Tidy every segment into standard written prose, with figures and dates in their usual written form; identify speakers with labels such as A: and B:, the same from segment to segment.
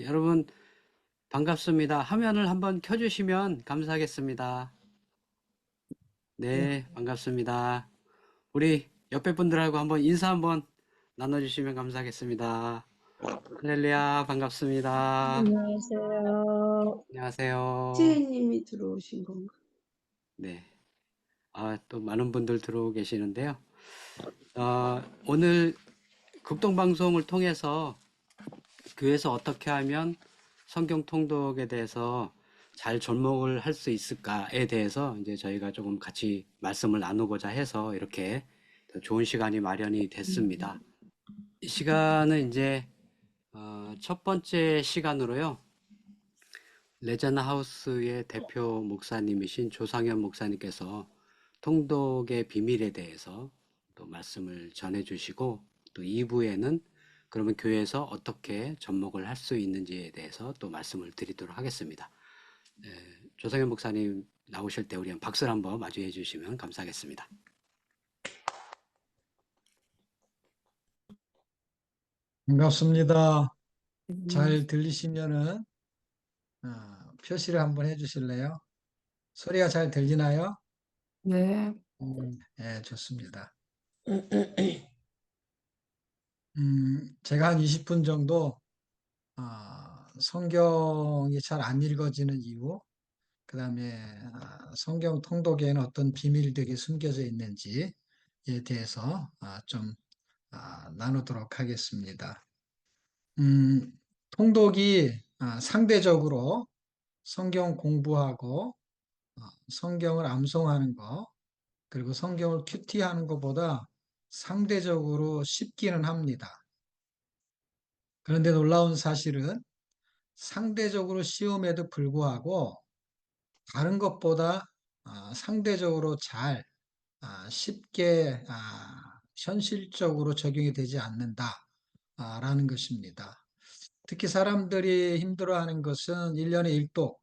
A: 여러분 반갑습니다. 화면을 한번 켜주시면 감사하겠습니다.
B: 네,
A: 네, 반갑습니다. 우리 옆에 분들하고 한번 인사 한번 나눠주시면 감사하겠습니다. 할렐루야, 반갑습니다.
C: 안녕하세요.
A: 안녕하세요.
B: 지혜님이 들어오신 건가?
A: 네, 또 많은 분들 들어오고 계시는데요. 오늘 극동방송을 통해서 교회에서 어떻게 하면 성경 통독에 대해서 잘 접목을 할 수 있을까에 대해서 이제 저희가 조금 같이 말씀을 나누고자 해서 이렇게 더 좋은 시간이 마련이 됐습니다. 이 시간은 이제 첫 번째 시간으로요. 레저나 하우스의 대표 목사님이신 조상현 목사님께서 통독의 비밀에 대해서 또 말씀을 전해 주시고, 또 2부에는 그러면 교회에서 어떻게 접목을 할 수 있는지에 대해서 또 말씀을 드리도록 하겠습니다. 조상현 목사님 나오실 때 우리 박수를 한번 마주해 주시면 감사하겠습니다.
D: 반갑습니다.
C: 음,
D: 잘 들리시면은 표시를 한번 해주실래요? 소리가 잘 들리나요?
C: 네,
D: 네, 좋습니다. 제가 한 20분 정도 성경이 잘 안 읽어지는 이유, 그 다음에 성경 통독에는 어떤 비밀들이 숨겨져 있는지에 대해서 좀 나누도록 하겠습니다. 음, 통독이 상대적으로 성경 공부하고 성경을 암송하는 거, 그리고 성경을 큐티하는 것보다 상대적으로 쉽기는 합니다. 그런데 놀라운 사실은 상대적으로 쉬움에도 불구하고 다른 것보다 상대적으로 잘 쉽게 현실적으로 적용이 되지 않는다라는 것입니다. 특히 사람들이 힘들어하는 것은 1년에 1독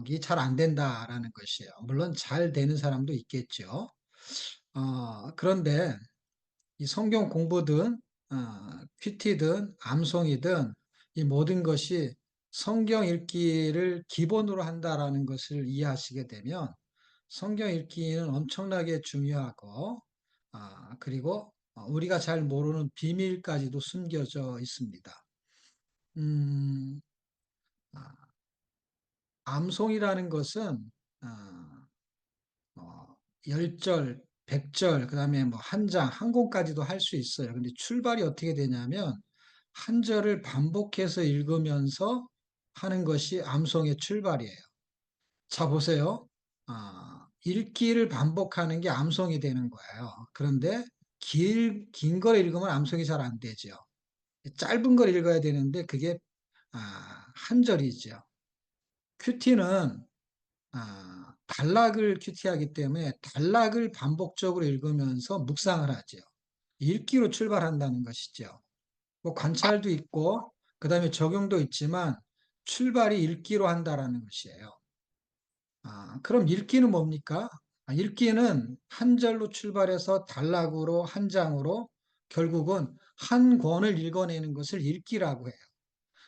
D: 이게 잘 안 된다라는 것이에요. 물론 잘 되는 사람도 있겠죠. 그런데 이 성경 공부든 큐티든 암송이든 이 모든 것이 성경 읽기를 기본으로 한다라는 것을 이해하시게 되면 성경 읽기는 엄청나게 중요하고 그리고 우리가 잘 모르는 비밀까지도 숨겨져 있습니다. 음, 아, 암송이라는 것은 어, 10절, 100절, 그 다음에 뭐 한 장, 한 권까지도 할 수 있어요. 근데 출발이 어떻게 되냐면 한 절을 반복해서 읽으면서 하는 것이 암송의 출발이에요. 자, 보세요. 읽기를 반복하는 게 암송이 되는 거예요. 그런데 긴 걸 읽으면 암송이 잘 안 되죠. 짧은 걸 읽어야 되는데 그게 한 절이죠. 큐티는 단락을 큐티하기 때문에 단락을 반복적으로 읽으면서 묵상을 하죠. 읽기로 출발한다는 것이죠. 뭐 관찰도 있고 그다음에 적용도 있지만 출발이 읽기로 한다라는 것이에요. 그럼 읽기는 뭡니까? 읽기는 한 절로 출발해서 단락으로 한 장으로 결국은 한 권을 읽어내는 것을 읽기라고 해요.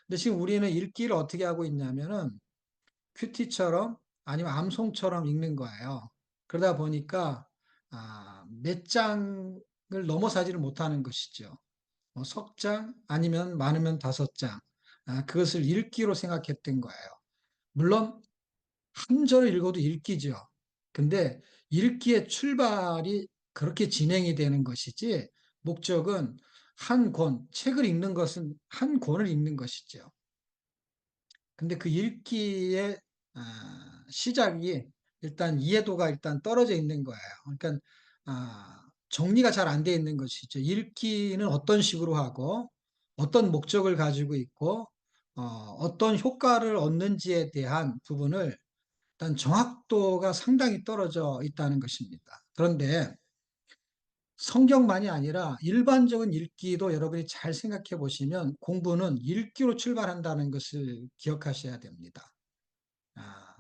D: 근데 지금 우리는 읽기를 어떻게 하고 있냐면은 큐티처럼 아니면 암송처럼 읽는 거예요. 그러다 보니까 몇 장을 넘어서지를 못하는 것이죠. 석 장 아니면 많으면 다섯 장. 그것을 읽기로 생각했던 거예요. 물론 한 절을 읽어도 읽기죠. 근데 읽기의 출발이 그렇게 진행이 되는 것이지 목적은 한 권, 책을 읽는 것은 한 권을 읽는 것이죠. 근데 그 읽기의 시작이 일단 이해도가 일단 떨어져 있는 거예요. 그러니까 정리가 잘 안 돼 있는 것이죠. 읽기는 어떤 식으로 하고 어떤 목적을 가지고 있고 어떤 효과를 얻는지에 대한 부분을 일단 정확도가 상당히 떨어져 있다는 것입니다. 그런데 성경만이 아니라 일반적인 읽기도 여러분이 잘 생각해 보시면 공부는 읽기로 출발한다는 것을 기억하셔야 됩니다. 아,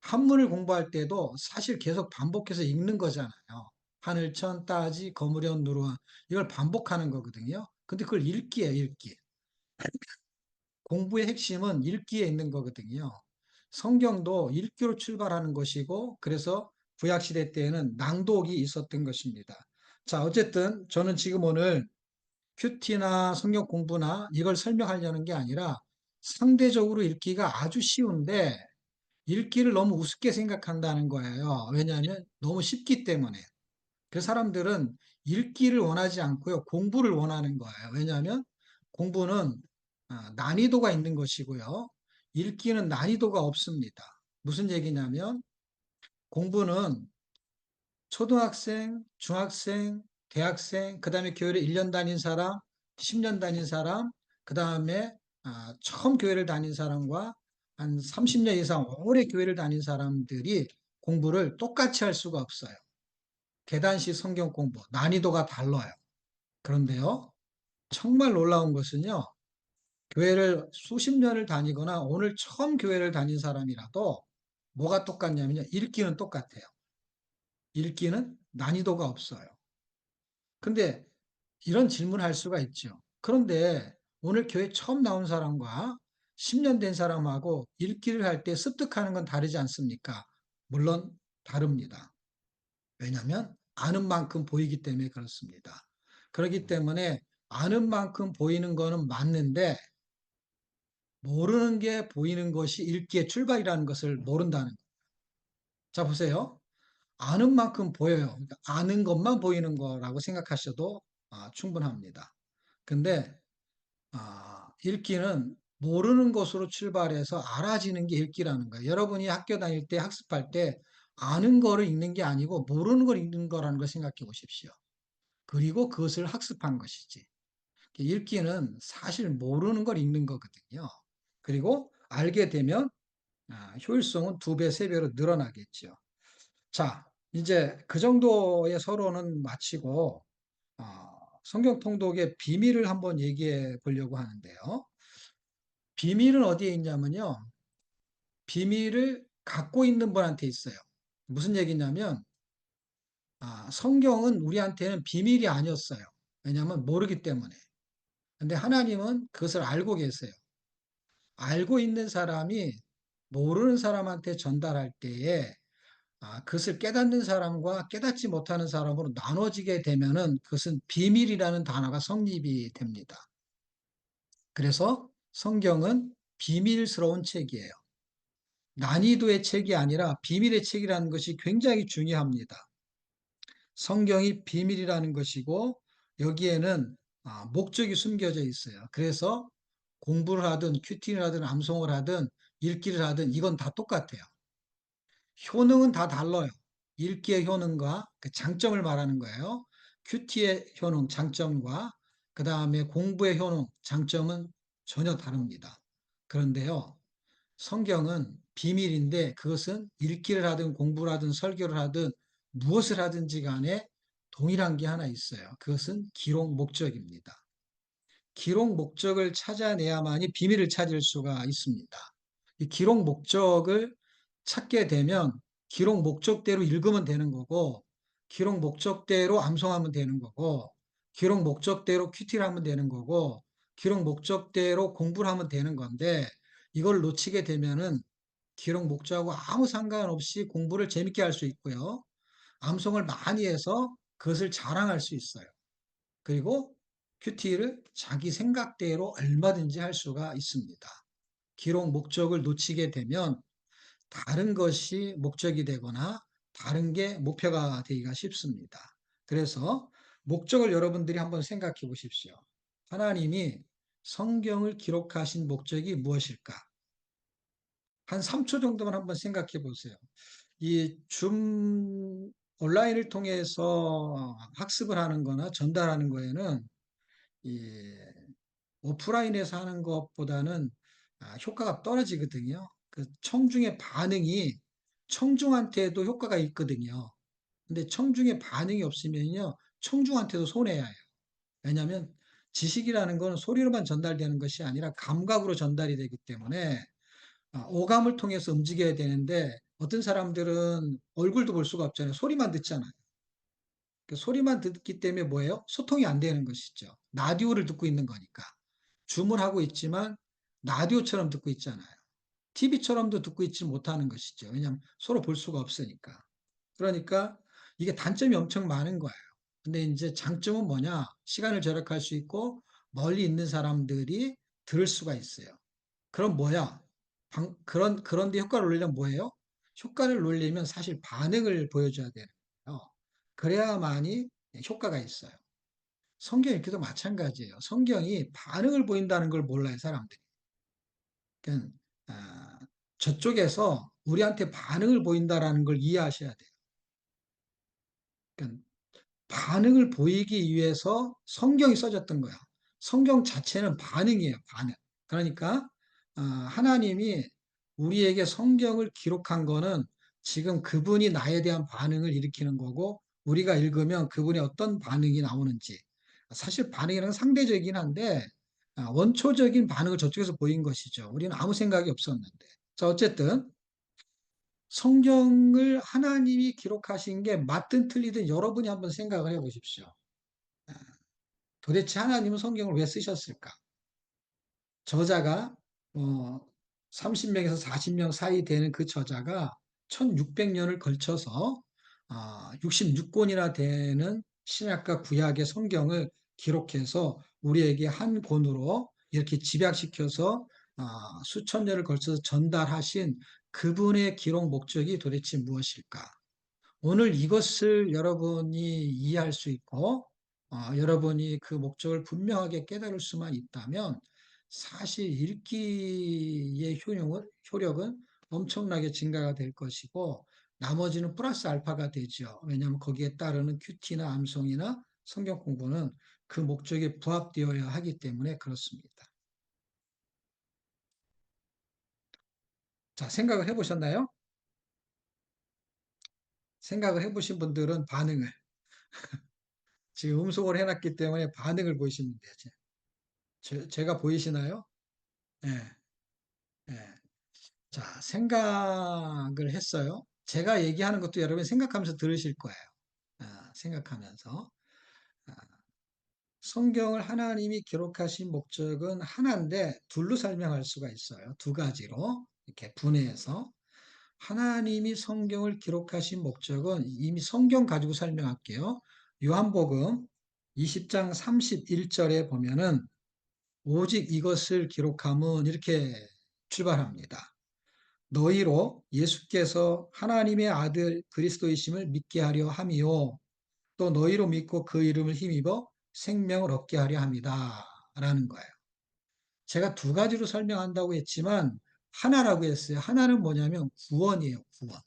D: 한문을 공부할 때도 사실 계속 반복해서 읽는 거잖아요. 하늘천 따지 거무련 누르와 이걸 반복하는 거거든요. 근데 그걸 읽기예요, 읽기. 공부의 핵심은 읽기에 있는 거거든요. 성경도 읽기로 출발하는 것이고, 그래서 구약시대 때에는 낭독이 있었던 것입니다. 자, 어쨌든 저는 지금 오늘 큐티나 성경 공부나 이걸 설명하려는 게 아니라 상대적으로 읽기가 아주 쉬운데 읽기를 너무 우습게 생각한다는 거예요. 왜냐하면 너무 쉽기 때문에. 그 사람들은 읽기를 원하지 않고요. 공부를 원하는 거예요. 왜냐하면 공부는 난이도가 있는 것이고요. 읽기는 난이도가 없습니다. 무슨 얘기냐면 공부는 초등학생, 중학생, 대학생, 그 다음에 교회를 1년 다닌 사람, 10년 다닌 사람, 그 다음에 처음 교회를 다닌 사람과 한 30년 이상 오래 교회를 다닌 사람들이 공부를 똑같이 할 수가 없어요. 계단식 성경 공부, 난이도가 달라요. 그런데요, 정말 놀라운 것은요, 교회를 수십 년을 다니거나 오늘 처음 교회를 다닌 사람이라도 뭐가 똑같냐면요, 읽기는 똑같아요. 읽기는 난이도가 없어요. 근데 이런 질문을 할 수가 있죠. 그런데 오늘 교회 처음 나온 사람과 10년 된 사람하고 읽기를 할 때 습득하는 건 다르지 않습니까? 물론 다릅니다. 왜냐하면 아는 만큼 보이기 때문에 그렇습니다. 그렇기 때문에 아는 만큼 보이는 거는 맞는데 모르는 게 보이는 것이 읽기의 출발이라는 것을 모른다는 거예요. 자, 보세요. 아는 만큼 보여요. 그러니까 아는 것만 보이는 거라고 생각하셔도 충분합니다. 근데 읽기는 모르는 것으로 출발해서 알아지는 게 읽기라는 거예요. 여러분이 학교 다닐 때 학습할 때 아는 거를 읽는 게 아니고 모르는 걸 읽는 거라는 걸 생각해 보십시오. 그리고 그것을 학습한 것이지. 읽기는 사실 모르는 걸 읽는 거거든요. 그리고 알게 되면 효율성은 2배, 3배로 늘어나겠죠. 자, 이제 그 정도의 서론은 마치고 성경 통독의 비밀을 한번 얘기해 보려고 하는데요. 비밀은 어디에 있냐면요. 비밀을 갖고 있는 분한테 있어요. 무슨 얘기냐면 성경은 우리한테는 비밀이 아니었어요. 왜냐하면 모르기 때문에. 근데 하나님은 그것을 알고 계세요. 알고 있는 사람이 모르는 사람한테 전달할 때에 그것을 깨닫는 사람과 깨닫지 못하는 사람으로 나눠지게 되면은 그것은 비밀이라는 단어가 성립이 됩니다. 그래서 성경은 비밀스러운 책이에요. 난이도의 책이 아니라 비밀의 책이라는 것이 굉장히 중요합니다. 성경이 비밀이라는 것이고 여기에는 목적이 숨겨져 있어요. 그래서 공부를 하든 큐티를 하든 암송을 하든 읽기를 하든 이건 다 똑같아요. 효능은 다 달라요. 읽기의 효능과 그 장점을 말하는 거예요. 큐티의 효능, 장점과 그 다음에 공부의 효능, 장점은 전혀 다릅니다. 그런데요, 성경은 비밀인데 그것은 읽기를 하든 공부를 하든 설교를 하든 무엇을 하든지 간에 동일한 게 하나 있어요. 그것은 기록 목적입니다. 기록 목적을 찾아내야만이 비밀을 찾을 수가 있습니다. 이 기록 목적을 찾게 되면 기록 목적대로 읽으면 되는 거고, 기록 목적대로 암송하면 되는 거고, 기록 목적대로 큐티를 하면 되는 거고, 기록 목적대로 공부를 하면 되는 건데, 이걸 놓치게 되면은 기록 목적하고 아무 상관없이 공부를 재밌게 할 수 있고요. 암송을 많이 해서 그것을 자랑할 수 있어요. 그리고 큐티를 자기 생각대로 얼마든지 할 수가 있습니다. 기록 목적을 놓치게 되면 다른 것이 목적이 되거나 다른 게 목표가 되기가 쉽습니다. 그래서 목적을 여러분들이 한번 생각해 보십시오. 하나님이 성경을 기록하신 목적이 무엇일까? 한 3초 정도만 한번 생각해 보세요. 이 줌 온라인을 통해서 학습을 하는 거나 전달하는 거에는 이 오프라인에서 하는 것보다는 효과가 떨어지거든요. 그 청중의 반응이 청중한테도 효과가 있거든요. 근데 청중의 반응이 없으면요, 청중한테도 손해야 해요. 왜냐하면 지식이라는 거는 소리로만 전달되는 것이 아니라 감각으로 전달이 되기 때문에 오감을 통해서 움직여야 되는데 어떤 사람들은 얼굴도 볼 수가 없잖아요. 소리만 듣잖아요. 그 소리만 듣기 때문에 뭐예요? 소통이 안 되는 것이죠. 라디오를 듣고 있는 거니까. 줌을 하고 있지만 라디오처럼 듣고 있잖아요. TV처럼도 듣고 있지 못하는 것이죠. 왜냐하면 서로 볼 수가 없으니까. 그러니까 이게 단점이 엄청 많은 거예요. 근데 이제 장점은 뭐냐? 시간을 절약할 수 있고 멀리 있는 사람들이 들을 수가 있어요. 그럼 뭐야? 그런데 효과를 올리려면 뭐예요? 효과를 올리려면 사실 반응을 보여줘야 되는 거예요. 그래야만이 효과가 있어요. 성경 읽기도 마찬가지예요. 성경이 반응을 보인다는 걸 몰라요, 사람들이. 그러니까 저쪽에서 우리한테 반응을 보인다라는 걸 이해하셔야 돼요. 그러니까 반응을 보이기 위해서 성경이 써졌던 거야. 성경 자체는 반응이에요, 반응. 그러니까 하나님이 우리에게 성경을 기록한 거는 지금 그분이 나에 대한 반응을 일으키는 거고 우리가 읽으면 그분의 어떤 반응이 나오는지 사실 반응이라는 건 상대적이긴 한데 원초적인 반응을 저쪽에서 보인 것이죠. 우리는 아무 생각이 없었는데. 자, 어쨌든 성경을 하나님이 기록하신 게 맞든 틀리든 여러분이 한번 생각을 해 보십시오. 도대체 하나님은 성경을 왜 쓰셨을까? 저자가 30명에서 40명 사이 되는 그 저자가 1600년을 걸쳐서 66권이나 되는 신약과 구약의 성경을 기록해서 우리에게 한 권으로 이렇게 집약시켜서 수천 년을 걸쳐서 전달하신 그분의 기록 목적이 도대체 무엇일까? 오늘 이것을 여러분이 이해할 수 있고, 여러분이 그 목적을 분명하게 깨달을 수만 있다면, 사실 읽기의 효력은 엄청나게 증가가 될 것이고, 나머지는 플러스 알파가 되죠. 왜냐하면 거기에 따르는 큐티나 암송이나 성경 공부는 그 목적에 부합되어야 하기 때문에 그렇습니다. 자, 생각을 해보셨나요? 생각을 해보신 분들은 반응을, 지금 음속을 해놨기 때문에 반응을 보시면 되죠. 제가 보이시나요? 예, 예. 자, 생각을 했어요. 제가 얘기하는 것도 여러분 생각하면서 들으실 거예요. 생각하면서. 아, 성경을 하나님이 기록하신 목적은 하나인데 둘로 설명할 수가 있어요. 두 가지로 이렇게 분해해서. 하나님이 성경을 기록하신 목적은 이미 성경 가지고 설명할게요. 요한복음 20장 31절에 보면은 오직 이것을 기록함은 이렇게 출발합니다. 너희로 예수께서 하나님의 아들 그리스도이심을 믿게 하려 함이요. 또 너희로 믿고 그 이름을 힘입어 생명을 얻게 하려 함이다. 라는 거예요. 제가 두 가지로 설명한다고 했지만 하나라고 했어요. 하나는 뭐냐면 구원이에요. 구원.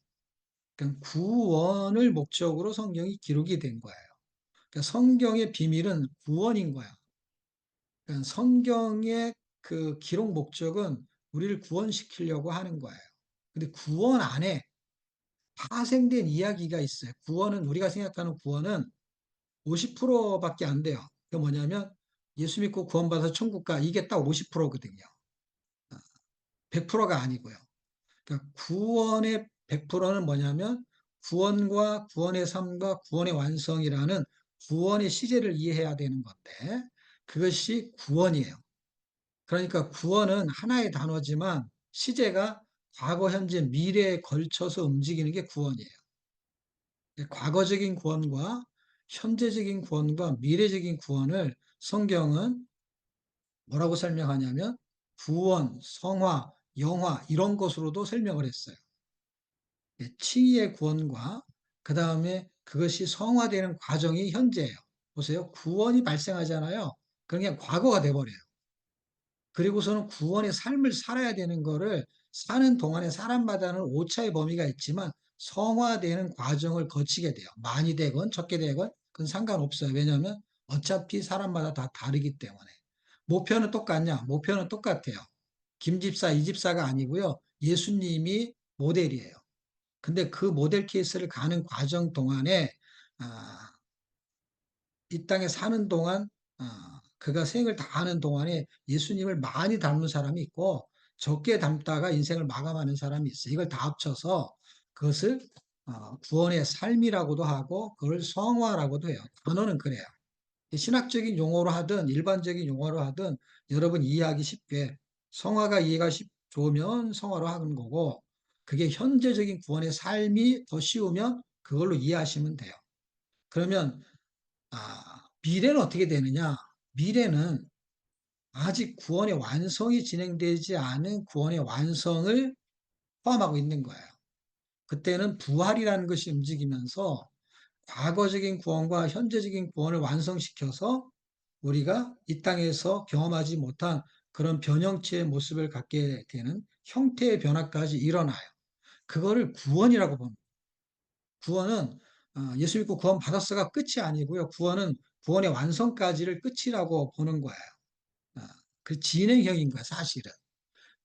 D: 그러니까 구원을 목적으로 성경이 기록이 된 거예요. 그러니까 성경의 비밀은 구원인 거야. 그러니까 성경의 그 기록 목적은 우리를 구원시키려고 하는 거예요. 근데 구원 안에 파생된 이야기가 있어요. 구원은 우리가 생각하는 구원은 50%밖에 안 돼요. 그 뭐냐면 예수 믿고 구원받아서 천국 가 이게 딱 50%거든요. 100%가 아니고요. 그러니까 구원의 100%는 뭐냐면 구원과 구원의 삶과 구원의 완성이라는 구원의 시제를 이해해야 되는 건데 그것이 구원이에요. 그러니까 구원은 하나의 단어지만 시제가 과거, 현재, 미래에 걸쳐서 움직이는 게 구원이에요. 과거적인 구원과 현재적인 구원과 미래적인 구원을 성경은 뭐라고 설명하냐면 구원, 성화, 영화 이런 것으로도 설명을 했어요. 칭의의 구원과 그 다음에 그것이 성화되는 과정이 현재예요. 보세요. 구원이 발생하잖아요. 그냥 과거가 돼버려요. 그리고서는 구원의 삶을 살아야 되는 거를 사는 동안에 사람마다는 오차의 범위가 있지만 성화되는 과정을 거치게 돼요. 많이 되건 적게 되건 그건 상관없어요. 왜냐하면 어차피 사람마다 다 다르기 때문에. 목표는 똑같냐? 목표는 똑같아요. 김 집사, 이 집사가 아니고요. 예수님이 모델이에요. 근데 그 모델 케이스를 가는 과정 동안에 아, 이 땅에 사는 동안 그가 생을 다하는 동안에 예수님을 많이 닮은 사람이 있고 적게 닮다가 인생을 마감하는 사람이 있어요. 이걸 다 합쳐서 그것을 구원의 삶이라고도 하고 그걸 성화라고도 해요. 단어는 그래요. 신학적인 용어로 하든 일반적인 용어로 하든 여러분 이해하기 쉽게 성화가 이해가 좋으면 성화로 하는 거고, 그게 현재적인 구원의 삶이 더 쉬우면 그걸로 이해하시면 돼요. 그러면 미래는 어떻게 되느냐? 미래는 아직 구원의 완성이 진행되지 않은 구원의 완성을 포함하고 있는 거예요. 그때는 부활이라는 것이 움직이면서 과거적인 구원과 현재적인 구원을 완성시켜서 우리가 이 땅에서 경험하지 못한 그런 변형체의 모습을 갖게 되는 형태의 변화까지 일어나요. 그거를 구원이라고 봅니다. 구원은 예수 믿고 구원 받았어가 끝이 아니고요. 구원은 구원의 완성까지를 끝이라고 보는 거예요. 어, 그 진행형인 거예요, 사실은.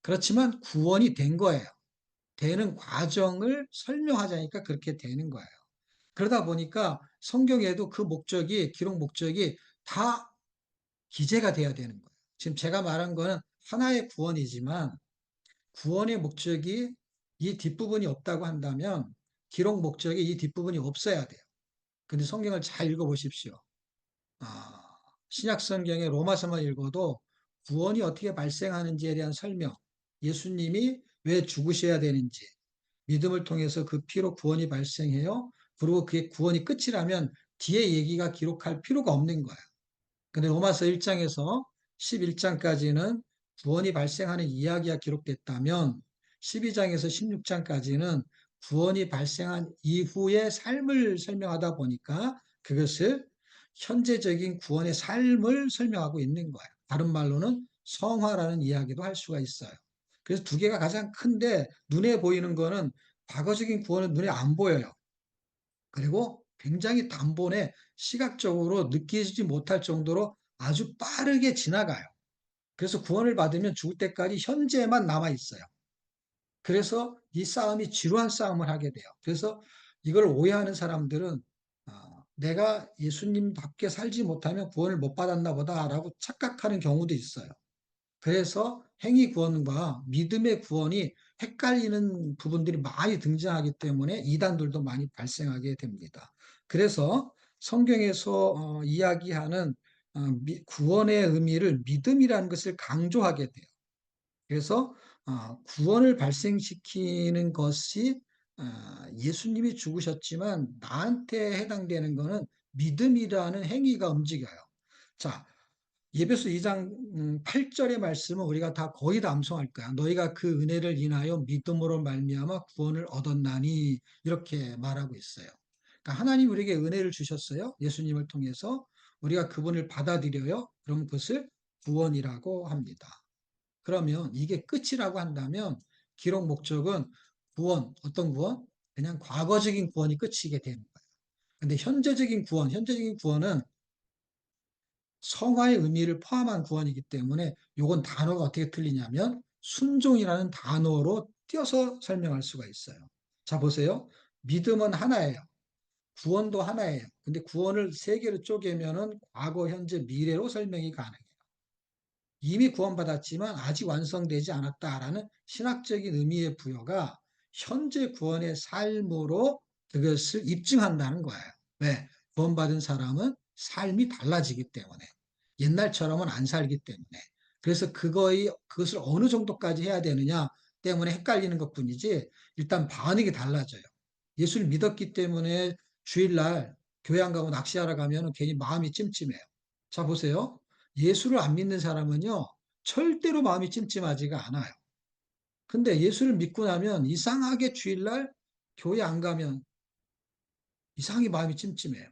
D: 그렇지만 구원이 된 거예요. 되는 과정을 설명하자니까 그렇게 되는 거예요. 그러다 보니까 성경에도 그 목적이, 기록 목적이 다 기재가 돼야 되는 거예요. 지금 제가 말한 거는 하나의 구원이지만 구원의 목적이 이 뒷부분이 없다고 한다면 기록 목적이 이 뒷부분이 없어야 돼요. 근데 성경을 잘 읽어보십시오. 아, 신약 성경의 로마서만 읽어도 구원이 어떻게 발생하는지에 대한 설명, 예수님이 왜 죽으셔야 되는지, 믿음을 통해서 그 피로 구원이 발생해요. 그리고 그게 구원이 끝이라면 뒤에 얘기가 기록할 필요가 없는 거예요. 근데 로마서 1장에서 11장까지는 구원이 발생하는 이야기가 기록됐다면 12장에서 16장까지는 구원이 발생한 이후의 삶을 설명하다 보니까 그것을 현재적인 구원의 삶을 설명하고 있는 거예요. 다른 말로는 성화라는 이야기도 할 수가 있어요. 그래서 두 개가 가장 큰데 눈에 보이는 거는 과거적인 구원은 눈에 안 보여요. 그리고 굉장히 단번에 시각적으로 느끼지 못할 정도로 아주 빠르게 지나가요. 그래서 구원을 받으면 죽을 때까지 현재만 남아 있어요. 그래서 이 싸움이 지루한 싸움을 하게 돼요. 그래서 이걸 오해하는 사람들은 내가 예수님답게 살지 못하면 구원을 못 받았나 보다라고 착각하는 경우도 있어요. 그래서 행위 구원과 믿음의 구원이 헷갈리는 부분들이 많이 등장하기 때문에 이단들도 많이 발생하게 됩니다. 그래서 성경에서 이야기하는 구원의 의미를 믿음이라는 것을 강조하게 돼요. 그래서 구원을 발생시키는 것이 예수님이 죽으셨지만 나한테 해당되는 것은 믿음이라는 행위가 움직여요. 자, 예배소 2장 8절의 말씀은 우리가 다 거의 다 암송할 거야. 너희가 그 은혜를 인하여 믿음으로 말미암아 구원을 얻었나니 이렇게 말하고 있어요. 그러니까 하나님 우리에게 은혜를 주셨어요. 예수님을 통해서 우리가 그분을 받아들여요. 그럼 그것을 구원이라고 합니다. 그러면 이게 끝이라고 한다면 기록 목적은 구원, 어떤 구원? 그냥 과거적인 구원이 끝이게 되는 거예요. 근데 현재적인 구원은 성화의 의미를 포함한 구원이기 때문에 요건 단어가 어떻게 틀리냐면 순종이라는 단어로 띄어서 설명할 수가 있어요. 자, 보세요. 믿음은 하나예요. 구원도 하나예요. 근데 구원을 세 개로 쪼개면은 과거, 현재, 미래로 설명이 가능해요. 이미 구원받았지만 아직 완성되지 않았다라는 신학적인 의미의 부여가 현재 구원의 삶으로 그것을 입증한다는 거예요. 왜? 구원받은 사람은 삶이 달라지기 때문에. 옛날처럼은 안 살기 때문에. 그래서 그것을 어느 정도까지 해야 되느냐 때문에 헷갈리는 것 뿐이지 일단 반응이 달라져요. 예수를 믿었기 때문에 주일날 교회 안 가고 낚시하러 가면 괜히 마음이 찜찜해요. 자, 보세요. 예수를 안 믿는 사람은요, 절대로 마음이 찜찜하지가 않아요. 근데 예수를 믿고 나면 이상하게 주일날 교회 안 가면 이상하게 마음이 찜찜해요.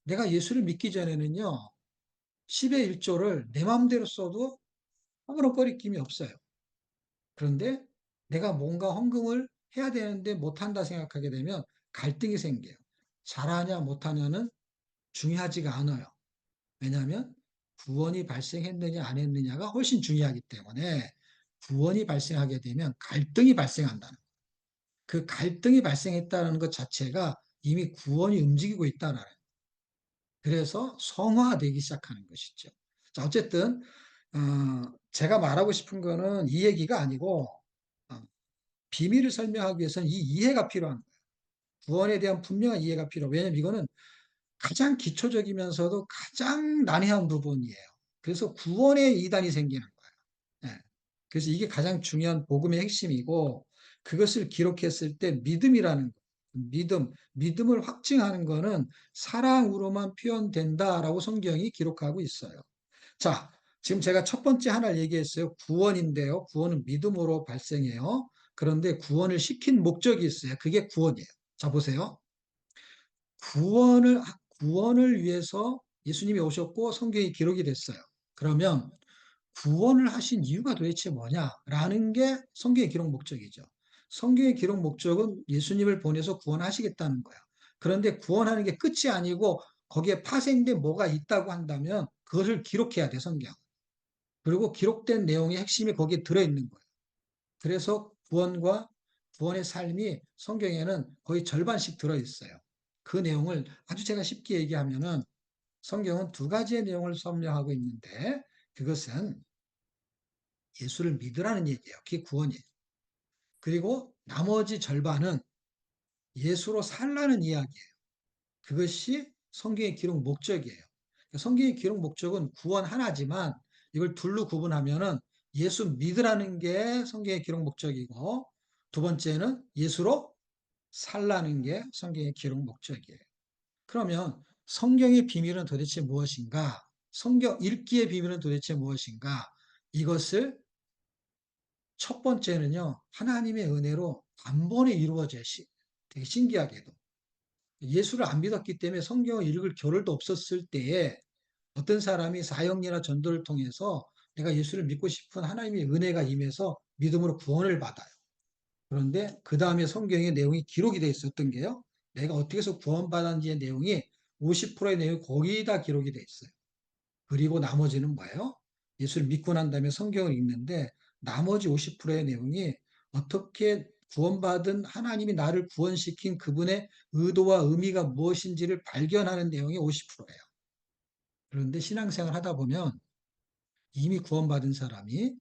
D: 내가 예수를 믿기 전에는요, 10의 1조를 내 마음대로 써도 아무런 꺼리낌이 없어요. 그런데 내가 뭔가 헌금을 해야 되는데 못한다 생각하게 되면 갈등이 생겨요. 잘하냐 못하냐는 중요하지가 않아요. 왜냐하면 구원이 발생했느냐 안 했느냐가 훨씬 중요하기 때문에 구원이 발생하게 되면 갈등이 발생한다는 거예요. 그 갈등이 발생했다는 것 자체가 이미 구원이 움직이고 있다는 거예요. 그래서 성화되기 시작하는 것이죠. 자, 어쨌든 제가 말하고 싶은 거는 이 얘기가 아니고 비밀을 설명하기 위해서는 이 이해가 필요한 거예요. 구원에 대한 분명한 이해가 필요해요. 왜냐하면 이거는 가장 기초적이면서도 가장 난해한 부분이에요. 그래서 구원의 이단이 생기는 거예요. 네. 그래서 이게 가장 중요한 복음의 핵심이고 그것을 기록했을 때 믿음이라는 거, 믿음을 확증하는 거는 사랑으로만 표현된다라고 성경이 기록하고 있어요. 자, 지금 제가 첫 번째 하나를 얘기했어요. 구원인데요. 구원은 믿음으로 발생해요. 그런데 구원을 시킨 목적이 있어요. 그게 구원이에요. 자, 보세요. 구원을 위해서 예수님이 오셨고 성경이 기록이 됐어요. 그러면 구원을 하신 이유가 도대체 뭐냐라는 게 성경의 기록 목적이죠. 성경의 기록 목적은 예수님을 보내서 구원하시겠다는 거야. 그런데 구원하는 게 끝이 아니고 거기에 파생된 뭐가 있다고 한다면 그것을 기록해야 돼, 성경. 그리고 기록된 내용의 핵심이 거기에 들어있는 거예요. 그래서 구원의 삶이 성경에는 거의 절반씩 들어있어요. 그 내용을 아주 제가 쉽게 얘기하면은 성경은 두 가지의 내용을 설명하고 있는데 그것은 예수를 믿으라는 얘기예요. 그게 구원이에요. 그리고 나머지 절반은 예수로 살라는 이야기예요. 그것이 성경의 기록 목적이에요. 성경의 기록 목적은 구원 하나지만 이걸 둘로 구분하면은 예수 믿으라는 게 성경의 기록 목적이고 두 번째는 예수로 살라는 게 성경의 기록 목적이에요. 그러면 성경의 비밀은 도대체 무엇인가? 성경 읽기의 비밀은 도대체 무엇인가? 이것을 첫 번째는요, 하나님의 은혜로 단번에 이루어져요. 되게 신기하게도. 예수를 안 믿었기 때문에 성경을 읽을 겨를도 없었을 때에 어떤 사람이 사형리나 전도를 통해서 내가 예수를 믿고 싶은 하나님의 은혜가 임해서 믿음으로 구원을 받아요. 그런데 그 다음에 성경의 내용이 기록이 되어 있었던 게요. 내가 어떻게 해서 구원받았는지의 내용이 50%의 내용이 거의 다 기록이 되어 있어요. 그리고 나머지는 뭐예요? 예수를 믿고 난 다음에 성경을 읽는데 나머지 50%의 내용이 어떻게 구원받은 하나님이 나를 구원시킨 그분의 의도와 의미가 무엇인지를 발견하는 내용이 50%예요. 그런데 신앙생활 하다 보면 이미 구원받은 사람이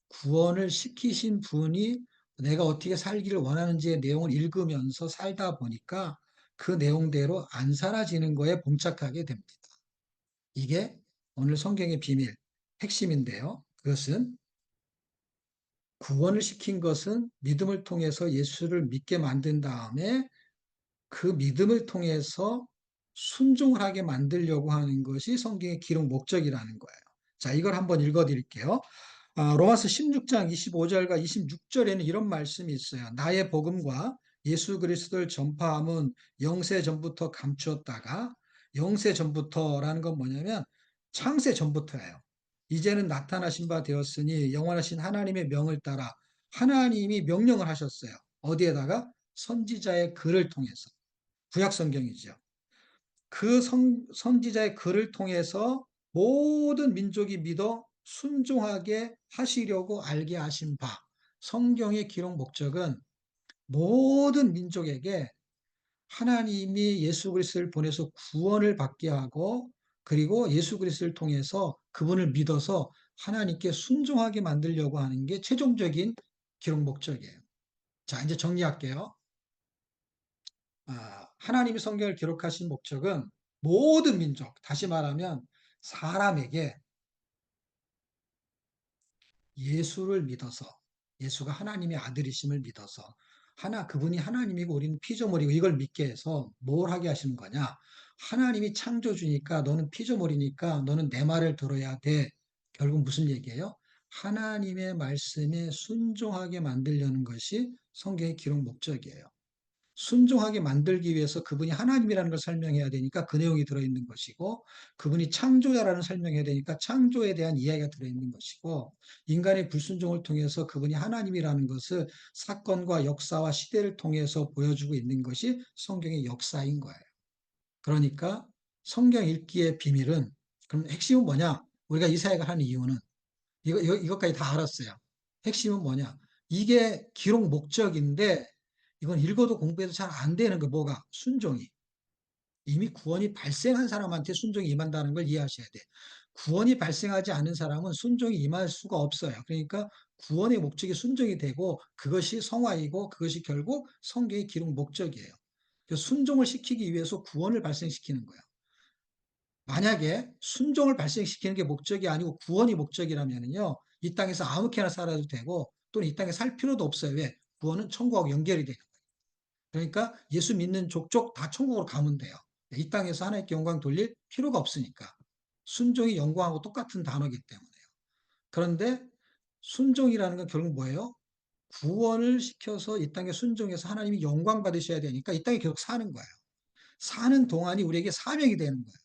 D: 구원을 시키신 분이 내가 어떻게 살기를 원하는지의 내용을 읽으면서 살다 보니까 그 내용대로 안 살아지는 거에 봉착하게 됩니다. 이게 오늘 성경의 비밀, 핵심인데요. 그것은 구원을 시킨 것은 믿음을 통해서 예수를 믿게 만든 다음에 그 믿음을 통해서 순종을 하게 만들려고 하는 것이 성경의 기록 목적이라는 거예요. 자, 이걸 한번 읽어 드릴게요. 로마서 16장 25절과 26절에는 이런 말씀이 있어요. 나의 복음과 예수 그리스도를 전파함은 영세 전부터 감추었다가 영세 전부터라는 건 뭐냐면 창세 전부터예요. 이제는 나타나신 바 되었으니 영원하신 하나님의 명을 따라 하나님이 명령을 하셨어요. 어디에다가? 선지자의 글을 통해서. 구약 성경이죠. 그 선지자의 글을 통해서 모든 민족이 믿어 순종하게 하시려고 알게 하신 바. 성경의 기록 목적은 모든 민족에게 하나님이 예수 그리스도를 보내서 구원을 받게 하고 그리고 예수 그리스도를 통해서 그분을 믿어서 하나님께 순종하게 만들려고 하는 게 최종적인 기록 목적이에요. 자, 이제 정리할게요. 하나님이 성경을 기록하신 목적은 모든 민족, 다시 말하면 사람에게 예수를 믿어서 예수가 하나님의 아들이심을 믿어서 그분이 하나님이고 우리는 피조물이고 이걸 믿게 해서 뭘 하게 하시는 거냐? 하나님이 창조주니까 너는 피조물이니까 너는 내 말을 들어야 돼. 결국 무슨 얘기예요? 하나님의 말씀에 순종하게 만들려는 것이 성경의 기록 목적이에요. 순종하게 만들기 위해서 그분이 하나님이라는 걸 설명해야 되니까 그 내용이 들어있는 것이고 그분이 창조자라는 설명해야 되니까 창조에 대한 이야기가 들어있는 것이고 인간의 불순종을 통해서 그분이 하나님이라는 것을 사건과 역사와 시대를 통해서 보여주고 있는 것이 성경의 역사인 거예요. 그러니까 성경 읽기의 비밀은 그럼 핵심은 뭐냐? 우리가 이 사역을 하는 이유는 이것까지 다 알았어요. 핵심은 뭐냐? 이게 기록 목적인데 이건 읽어도 공부해도 잘 안 되는 거 뭐가? 순종이. 이미 구원이 발생한 사람한테 순종이 임한다는 걸 이해하셔야 돼. 구원이 발생하지 않은 사람은 순종이 임할 수가 없어요. 그러니까 구원의 목적이 순종이 되고 그것이 성화이고 그것이 결국 성경의 기록 목적이에요. 순종을 시키기 위해서 구원을 발생시키는 거예요. 만약에 순종을 발생시키는 게 목적이 아니고 구원이 목적이라면요. 이 땅에서 아무렇게나 살아도 되고 또는 이 땅에 살 필요도 없어요. 왜? 구원은 천국하고 연결이 돼요. 그러니까 예수 믿는 족족 다 천국으로 가면 돼요. 이 땅에서 하나님께 영광 돌릴 필요가 없으니까. 순종이 영광하고 똑같은 단어이기 때문에요. 그런데 순종이라는 건 결국 뭐예요? 구원을 시켜서 이 땅에 순종해서 하나님이 영광 받으셔야 되니까 이 땅에 계속 사는 거예요. 사는 동안이 우리에게 사명이 되는 거예요.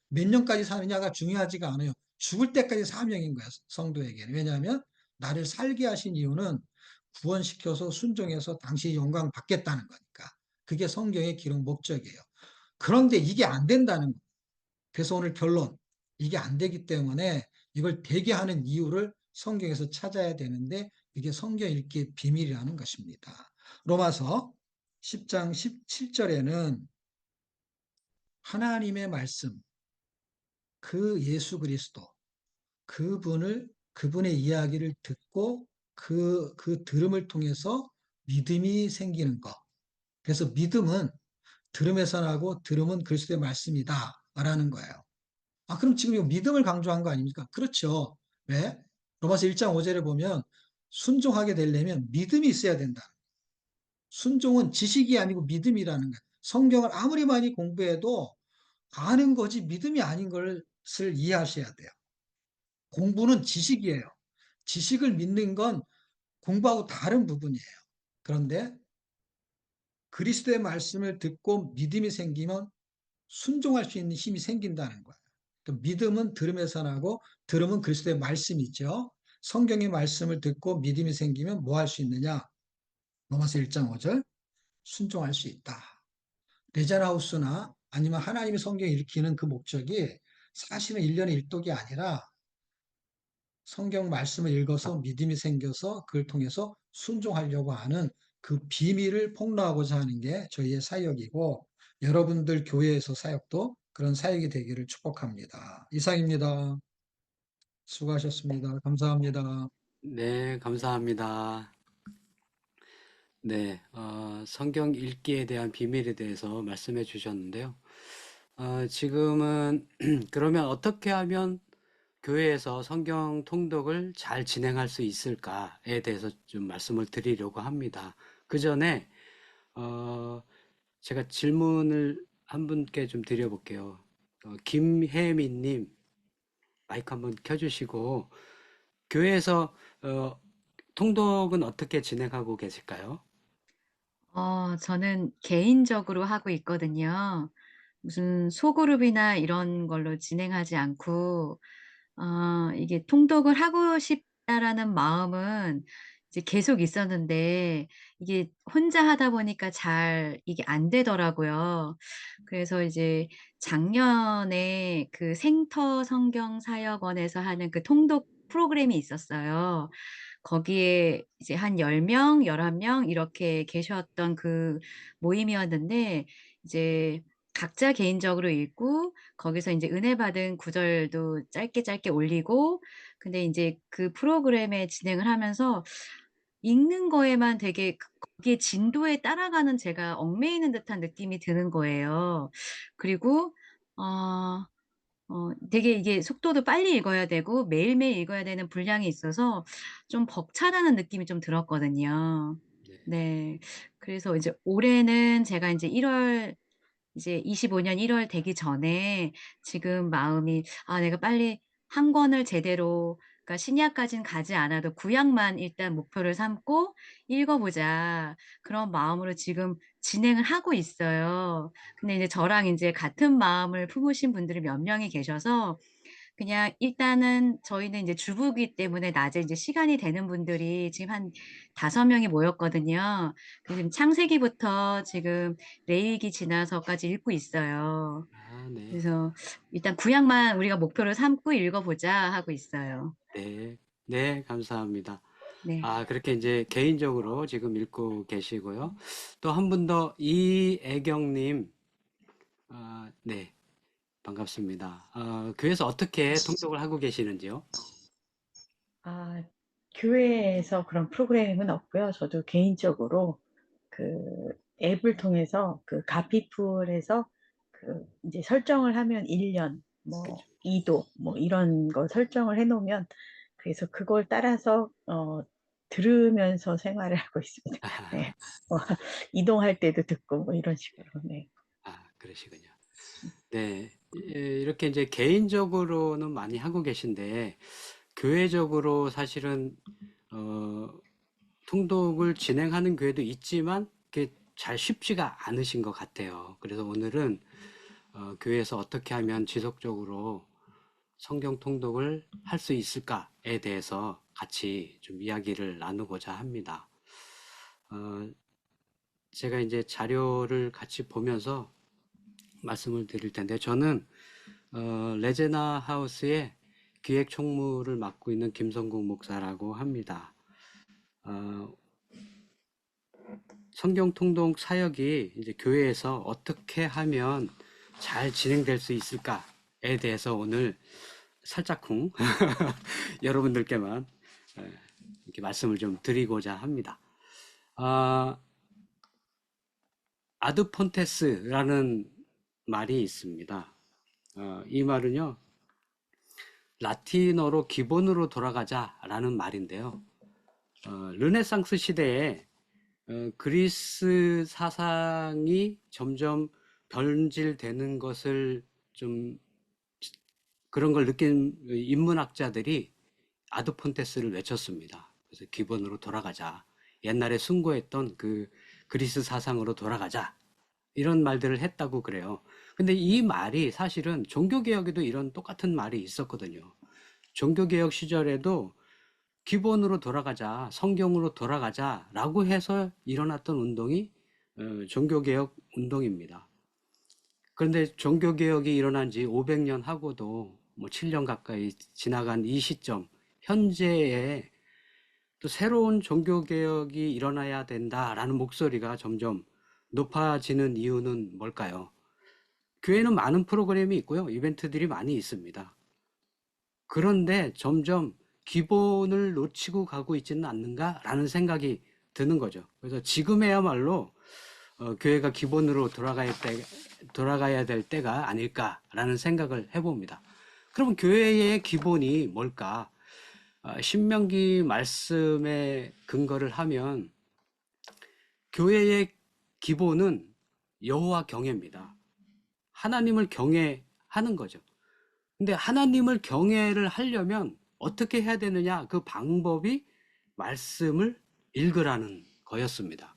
D: 몇 년까지 사느냐가 중요하지가 않아요. 죽을 때까지 사명인 거예요. 성도에게는. 왜냐하면 나를 살게 하신 이유는 구원시켜서 순종해서 당신이 영광 받겠다는 거니까. 그게 성경의 기록 목적이에요. 그런데 이게 안 된다는 거예요. 그래서 오늘 결론. 이게 안 되기 때문에 이걸 되게 하는 이유를 성경에서 찾아야 되는데 이게 성경 읽기의 비밀이라는 것입니다. 로마서 10장 17절에는 하나님의 말씀, 그 예수 그리스도, 그분의 이야기를 듣고 그 들음을 통해서 믿음이 생기는 것. 그래서 믿음은 들음에서 나고 들음은 그리스도의 말씀이다. 라는 거예요. 아, 그럼 지금 이 믿음을 강조한 거 아닙니까? 그렇죠. 왜? 로마서 1장 5절에 보면 순종하게 되려면 믿음이 있어야 된다. 순종은 지식이 아니고 믿음이라는 거예요. 성경을 아무리 많이 공부해도 아는 거지 믿음이 아닌 것을 이해하셔야 돼요. 공부는 지식이에요. 지식을 믿는 건 공부하고 다른 부분이에요. 그런데 그리스도의 말씀을 듣고 믿음이 생기면 순종할 수 있는 힘이 생긴다는 거예요. 믿음은 들음에서 나고 들음은 그리스도의 말씀이죠. 성경의 말씀을 듣고 믿음이 생기면 뭐 할 수 있느냐? 로마서 1장 5절 순종할 수 있다. 레자라우스나 아니면 하나님의 성경을 읽히는 그 목적이 사실은 1년에 1독이 아니라 성경 말씀을 읽어서 믿음이 생겨서 그걸 통해서 순종하려고 하는 그 비밀을 폭로하고자 하는 게 저희의 사역이고 여러분들 교회에서 사역도 그런 사역이 되기를 축복합니다. 이상입니다. 수고하셨습니다. 감사합니다.
A: 네, 감사합니다. 네, 성경 읽기에 대한 비밀에 대해서 말씀해 주셨는데요. 지금은 그러면 어떻게 하면 교회에서 성경 통독을 잘 진행할 수 있을까에 대해서 좀 말씀을 드리려고 합니다. 그 전에 제가 질문을 한 분께 좀 드려볼게요. 김혜민님 마이크 한번 켜주시고 교회에서 통독은 어떻게 진행하고 계실까요?
E: 저는 개인적으로 하고 있거든요. 무슨 소그룹이나 이런 걸로 진행하지 않고, 이게 통독을 하고 싶다라는 마음은 이제 계속 있었는데, 이게 혼자 하다 보니까 잘 이게 안 되더라고요. 그래서 이제 작년에 그 생터 성경 사역원에서 하는 그 통독 프로그램이 있었어요. 거기에 이제 한 10 명, 11명 이렇게 계셨던 그 모임이었는데 이제 각자 개인적으로 읽고 거기서 인제 은혜 받은 구절도 짧게 짧게 올리고 근데 인제 그 프로그램에 진행을 하면서 읽는 거에만 되게 거기에 진도에 따라가는 제가 얽매이는 듯한 느낌이 드는 거예요. 그리고 어 되게 이게 속도도 빨리 읽어야 되고 매일매일 읽어야 되는 분량이 있어서 좀 벅차다는 느낌이 좀 들었거든요.
A: 네.
E: 네. 그래서 이제 올해는 제가 인제 1월 이제 25년 1월 되기 전에 지금 마음이 '아 내가 빨리 한 권을 제대로 그러니까 신약까진 가지 않아도 구약만 일단 목표를 삼고 읽어 보자.' 그런 마음으로 지금 진행을 하고 있어요. 근데 이제 저랑 인제 같은 마음을 품으신 분들이 몇 명이 계셔서 그냥 일단은 저희는 인제 주부기 때문에 낮에 이제 시간이 되는 분들이 지금 한 5 명이 모였거든요. 그래서 지금 창세기부터 지금 레위기 지나서까지 읽고 있어요.
A: 아, 네.
E: 그래서 일단 구약만 우리가 목표를 삼고 읽어 보자 하고 있어요.
A: 네. 네, 감사합니다.
E: 네.
A: 그렇게 이제 개인적으로 지금 읽고 계시고요. 또 한 분 더 이애경님, 네, 반갑습니다. 교회에서 어떻게 통독을 하고 계시는지요?
B: 아, 교회에서 그런 프로그램은 없고요. 저도 개인적으로 그 앱을 통해서 그 가피풀에서 그 이제 설정을 하면 1년 뭐
A: 그죠.
B: 2도 뭐 이런 거 설정을 해 놓으면 그래서 그걸 따라서 들으면서 생활을 하고 있습니다. 네. 뭐 이동할 때도 듣고 뭐 이런 식으로. 네.
A: 그러시군요. 네. 이렇게 이제 개인적으로는 많이 하고 계신데, 교회적으로 사실은, 통독을 진행하는 교회도 있지만, 그게 잘 쉽지가 않으신 것 같아요. 그래서 오늘은, 교회에서 어떻게 하면 지속적으로 성경 통독을 할 수 있을까에 대해서 같이 좀 이야기를 나누고자 합니다. 제가 이제 자료를 같이 보면서 말씀을 드릴 텐데, 저는 레제나 하우스의 기획 총무를 맡고 있는 김성국 목사라고 합니다. 성경 통독 사역이 이제 교회에서 어떻게 하면 잘 진행될 수 있을까에 대해서 오늘 살짝쿵 여러분들께만 이렇게 말씀을 좀 드리고자 합니다. 아드폰테스라는 말이 있습니다. 이 말은요, 라틴어로 기본으로 돌아가자라는 말인데요. 르네상스 시대에 그리스 사상이 점점 변질되는 것을 좀 그런 걸 느낀 인문학자들이 아드폰테스를 외쳤습니다. 그래서 기본으로 돌아가자. 옛날에 숭고했던 그 그리스 사상으로 돌아가자. 이런 말들을 했다고 그래요. 근데 이 말이 사실은 종교개혁에도 이런 똑같은 말이 있었거든요. 종교개혁 시절에도 기본으로 돌아가자, 성경으로 돌아가자 라고 해서 일어났던 운동이 종교개혁 운동입니다. 그런데 종교개혁이 일어난 지 500년 하고도 뭐 7년 가까이 지나간 이 시점, 현재에 또 새로운 종교개혁이 일어나야 된다라는 목소리가 점점 높아지는 이유는 뭘까요? 교회는 많은 프로그램이 있고요. 이벤트들이 많이 있습니다. 그런데 점점 기본을 놓치고 가고 있지는 않는가라는 생각이 드는 거죠. 그래서 지금에야말로 교회가 기본으로 돌아가야 될 때가 아닐까라는 생각을 해봅니다. 그럼 교회의 기본이 뭘까? 신명기 말씀에 근거를 하면 교회의 기본은 여호와 경외입니다. 하나님을 경외하는 거죠. 근데 하나님을 경외를 하려면 어떻게 해야 되느냐? 그 방법이 말씀을 읽으라는 거였습니다.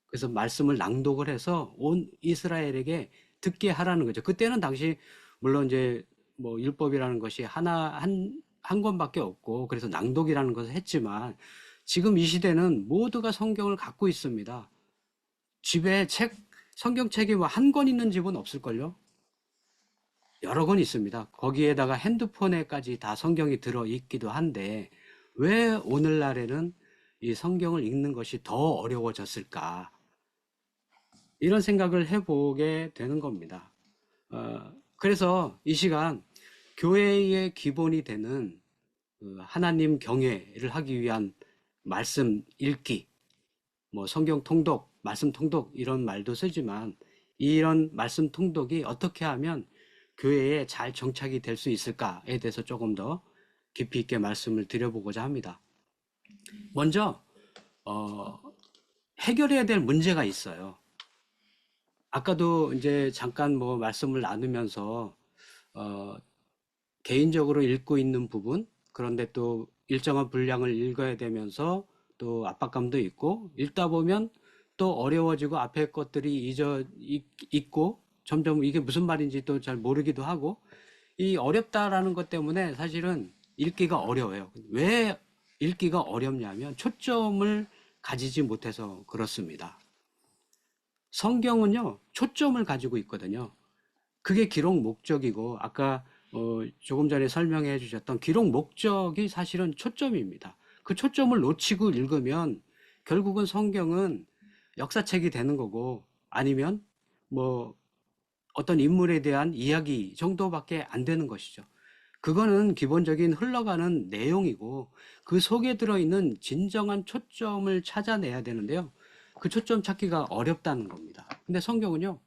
A: 그래서 말씀을 낭독을 해서 온 이스라엘에게 듣게 하라는 거죠. 그때는 당시 물론 이제 뭐 율법이라는 것이 한 권밖에 없고 그래서 낭독이라는 것을 했지만 지금 이 시대는 모두가 성경을 갖고 있습니다. 집에 성경책이 뭐 한 권 있는 집은 없을걸요? 여러 권 있습니다. 거기에다가 핸드폰에까지 다 성경이 들어있기도 한데 왜 오늘날에는 이 성경을 읽는 것이 더 어려워졌을까? 이런 생각을 해보게 되는 겁니다. 그래서 이 시간 교회의 기본이 되는 하나님 경외를 하기 위한 말씀 읽기, 뭐 성경 통독, 말씀 통독 이런 말도 쓰지만 이런 말씀 통독이 어떻게 하면 교회에 잘 정착이 될 수 있을까에 대해서 조금 더 깊이 있게 말씀을 드려보고자 합니다. 먼저 해결해야 될 문제가 있어요. 아까도 이제 잠깐 뭐 말씀을 나누면서 개인적으로 읽고 있는 부분, 그런데 또 일정한 분량을 읽어야 되면서 또 압박감도 있고 읽다 보면 또 어려워지고 앞에 것들이 있고 점점 이게 무슨 말인지 또 잘 모르기도 하고 이 어렵다라는 것 때문에 사실은 읽기가 어려워요. 왜 읽기가 어렵냐면 초점을 가지지 못해서 그렇습니다. 성경은요, 초점을 가지고 있거든요. 그게 기록 목적이고 아까 조금 전에 설명해 주셨던 기록 목적이 사실은 초점입니다. 그 초점을 놓치고 읽으면 결국은 성경은 역사책이 되는 거고 아니면 뭐 어떤 인물에 대한 이야기 정도밖에 안 되는 것이죠. 그거는 기본적인 흘러가는 내용이고 그 속에 들어있는 진정한 초점을 찾아내야 되는데요. 그 초점 찾기가 어렵다는 겁니다. 근데 성경은요,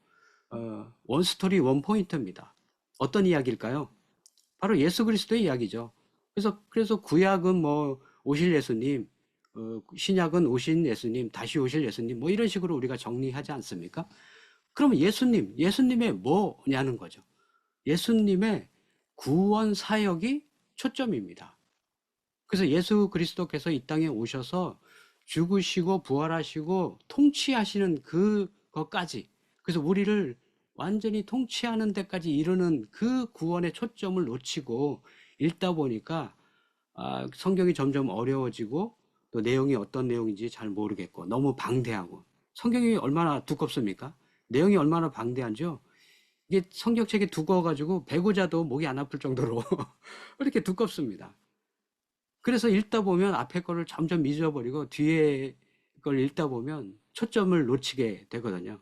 A: 원 스토리 원 포인트입니다. 어떤 이야기일까요? 바로 예수 그리스도의 이야기죠. 그래서 구약은 뭐 오실 예수님, 신약은 오신 예수님, 다시 오실 예수님, 뭐 이런 식으로 우리가 정리하지 않습니까? 그러면 예수님의 뭐냐는 거죠. 예수님의 구원 사역이 초점입니다. 그래서 예수 그리스도께서 이 땅에 오셔서 죽으시고 부활하시고 통치하시는 그것까지, 그래서 우리를 완전히 통치하는 데까지 이르는 그 구원의 초점을 놓치고 읽다 보니까 성경이 점점 어려워지고 또 내용이 어떤 내용인지 잘 모르겠고 너무 방대하고, 성경이 얼마나 두껍습니까? 내용이 얼마나 방대한지요. 이게 성경책이 두꺼워가지고 배고자도 목이 안 아플 정도로 이렇게 두껍습니다. 그래서 읽다 보면 앞에 거를 점점 잊어버리고 뒤에 걸 읽다 보면 초점을 놓치게 되거든요.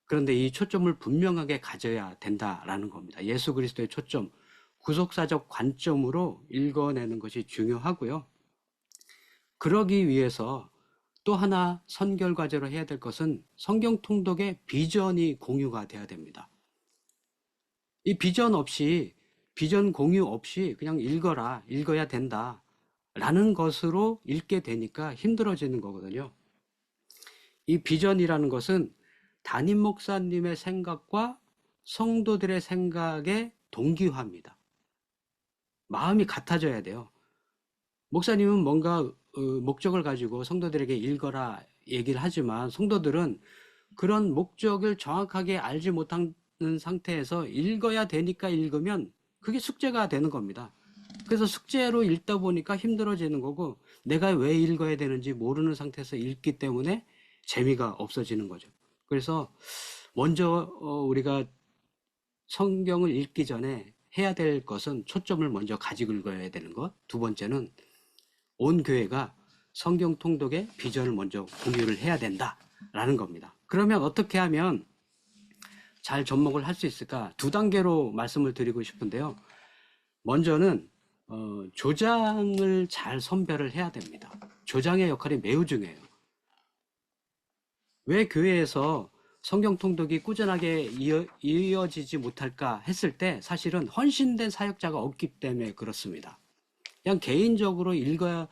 A: 그런데 이 초점을 분명하게 가져야 된다라는 겁니다. 예수 그리스도의 초점, 구속사적 관점으로 읽어내는 것이 중요하고요. 그러기 위해서 또 하나 선결 과제로 해야 될 것은 성경 통독의 비전이 공유가 돼야 됩니다. 이 비전 공유 없이 그냥 읽어야 된다 라는 것으로 읽게 되니까 힘들어지는 거거든요. 이 비전이라는 것은 담임 목사님의 생각과 성도들의 생각의 동기화입니다. 마음이 같아져야 돼요. 목사님은 뭔가 목적을 가지고 성도들에게 읽어라 얘기를 하지만 성도들은 그런 목적을 정확하게 알지 못하는 상태에서 읽어야 되니까 읽으면 그게 숙제가 되는 겁니다. 그래서 숙제로 읽다 보니까 힘들어지는 거고, 내가 왜 읽어야 되는지 모르는 상태에서 읽기 때문에 재미가 없어지는 거죠. 그래서 먼저 우리가 성경을 읽기 전에 해야 될 것은 초점을 먼저 가지고 읽어야 되는 것. 두 번째는 온 교회가 성경 통독의 비전을 먼저 공유를 해야 된다라는 겁니다. 그러면 어떻게 하면 잘 접목을 할 수 있을까? 두 단계로 말씀을 드리고 싶은데요. 먼저는 조장을 잘 선별을 해야 됩니다. 조장의 역할이 매우 중요해요. 왜 교회에서 성경 통독이 꾸준하게 이어지지 못할까 했을 때 사실은 헌신된 사역자가 없기 때문에 그렇습니다. 그냥 개인적으로 읽어야